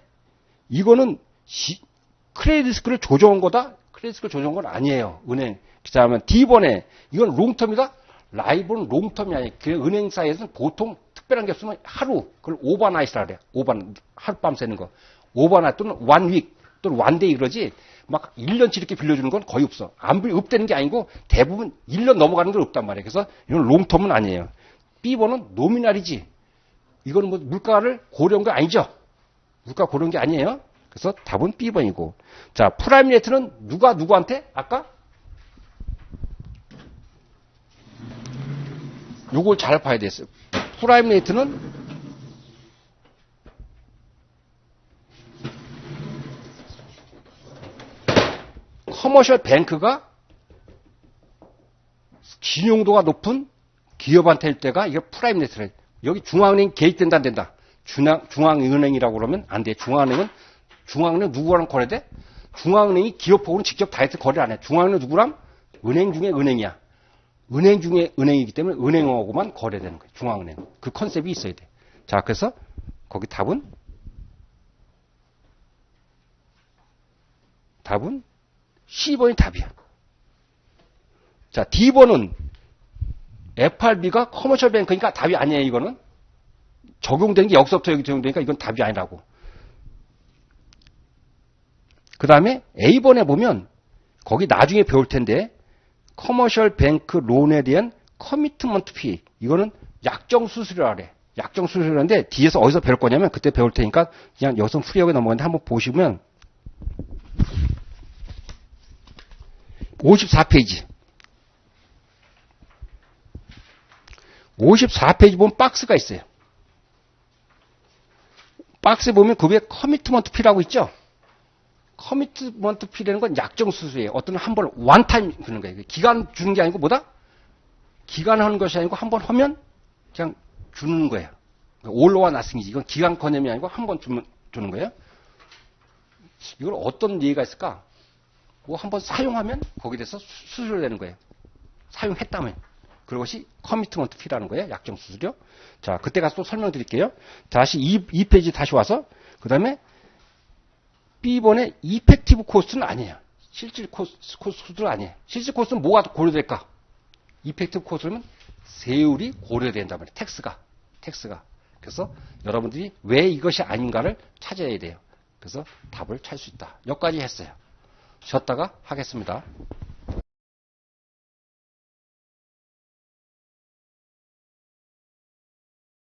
이거는 크레딧 리스크를 조정한 거다? 크레딧 리스크를 조정한 건 아니에요. 은행. 그 다음에 D번에 이건 롱텀이다? 라이브는 롱텀이 아니에요. 그 은행사에서는 보통 특별한 게 없으면 하루, 그걸 오버나잇이라 그래요. 하룻밤 새는 거. 오버나잇 또는 원윅 또는 원데이 그러지, 막 1년치 이렇게 빌려주는 건 거의 없어. 없다는 게 아니고 대부분 1년 넘어가는 건 없단 말이에요. 그래서 이건 롱텀은 아니에요. B번은 노미널이지. 이거는 뭐 물가를 고려한 거 아니죠. 물가 고려한 게 아니에요. 그래서 답은 B번이고. 자, 프라임 레이트는 누가 누구한테? 아까? 요걸 잘 봐야 됐어요. 프라임 레이트는 커머셜 뱅크가信用도가 높은 기업한테 일 때가 이게 프라임 레이트래. 여기 중앙은행 개입된다 안 된다. 중앙은행이라고 그러면 안 돼. 중앙은행 누구랑 거래돼? 중앙은행이 기업하고는 직접 다이렉트 거래 안 해. 중앙은행 누구랑? 은행 중에 은행이야. 은행 중에 은행이기 때문에 은행하고만 거래되는 거예요. 중앙은행. 그 컨셉이 있어야 돼. 자, 그래서 거기 답은 C번이 답이야. 자, D번은 FRB가 커머셜 뱅크니까 답이 아니에요, 이거는. 적용된 게 여기서부터 여기 적용되니까 이건 답이 아니라고. 그 다음에 A번에 보면 거기 나중에 배울 텐데 커머셜 뱅크 론에 대한 커미트먼트 피. 이거는 약정 수수료라 그래. 약정 수수료인데 뒤에서 어디서 배울 거냐면 그때 배울 테니까 그냥 여기서 프리하게 넘어가는데 한번 보시면 54페이지. 54페이지 보면 박스가 있어요. 박스에 보면 그 위에 커미트먼트 피라고 있죠? 커미트먼트 피라는 건 약정 수수예요. 어떤 한 번 원타임 주는 거예요. 기간 주는 게 아니고 뭐다? 기간 하는 것이 아니고 한 번 하면 그냥 주는 거예요. 올로와 나승이지. 이건 기간 개념이 아니고 한 번 주는 거예요. 이걸 어떤 예가 있을까? 뭐 한 번 사용하면 거기에 대해서 수수료 내는 거예요. 사용했다면. 그것이 커미트먼트 피라는 거예요. 약정 수수료. 자, 그때 가서 또 설명드릴게요. 다시 2페이지 다시 와서 그 다음에 B번의 이펙티브 코스트는 아니에요. 실질 코스트는 아니에요. 실질 코스트는 뭐가 고려될까? 이펙티브 코스트는 세율이 고려된단 말이에요. 텍스가. 그래서 여러분들이 왜 이것이 아닌가를 찾아야 돼요. 그래서 답을 찾을 수 있다. 여기까지 했어요. 쉬었다가 하겠습니다.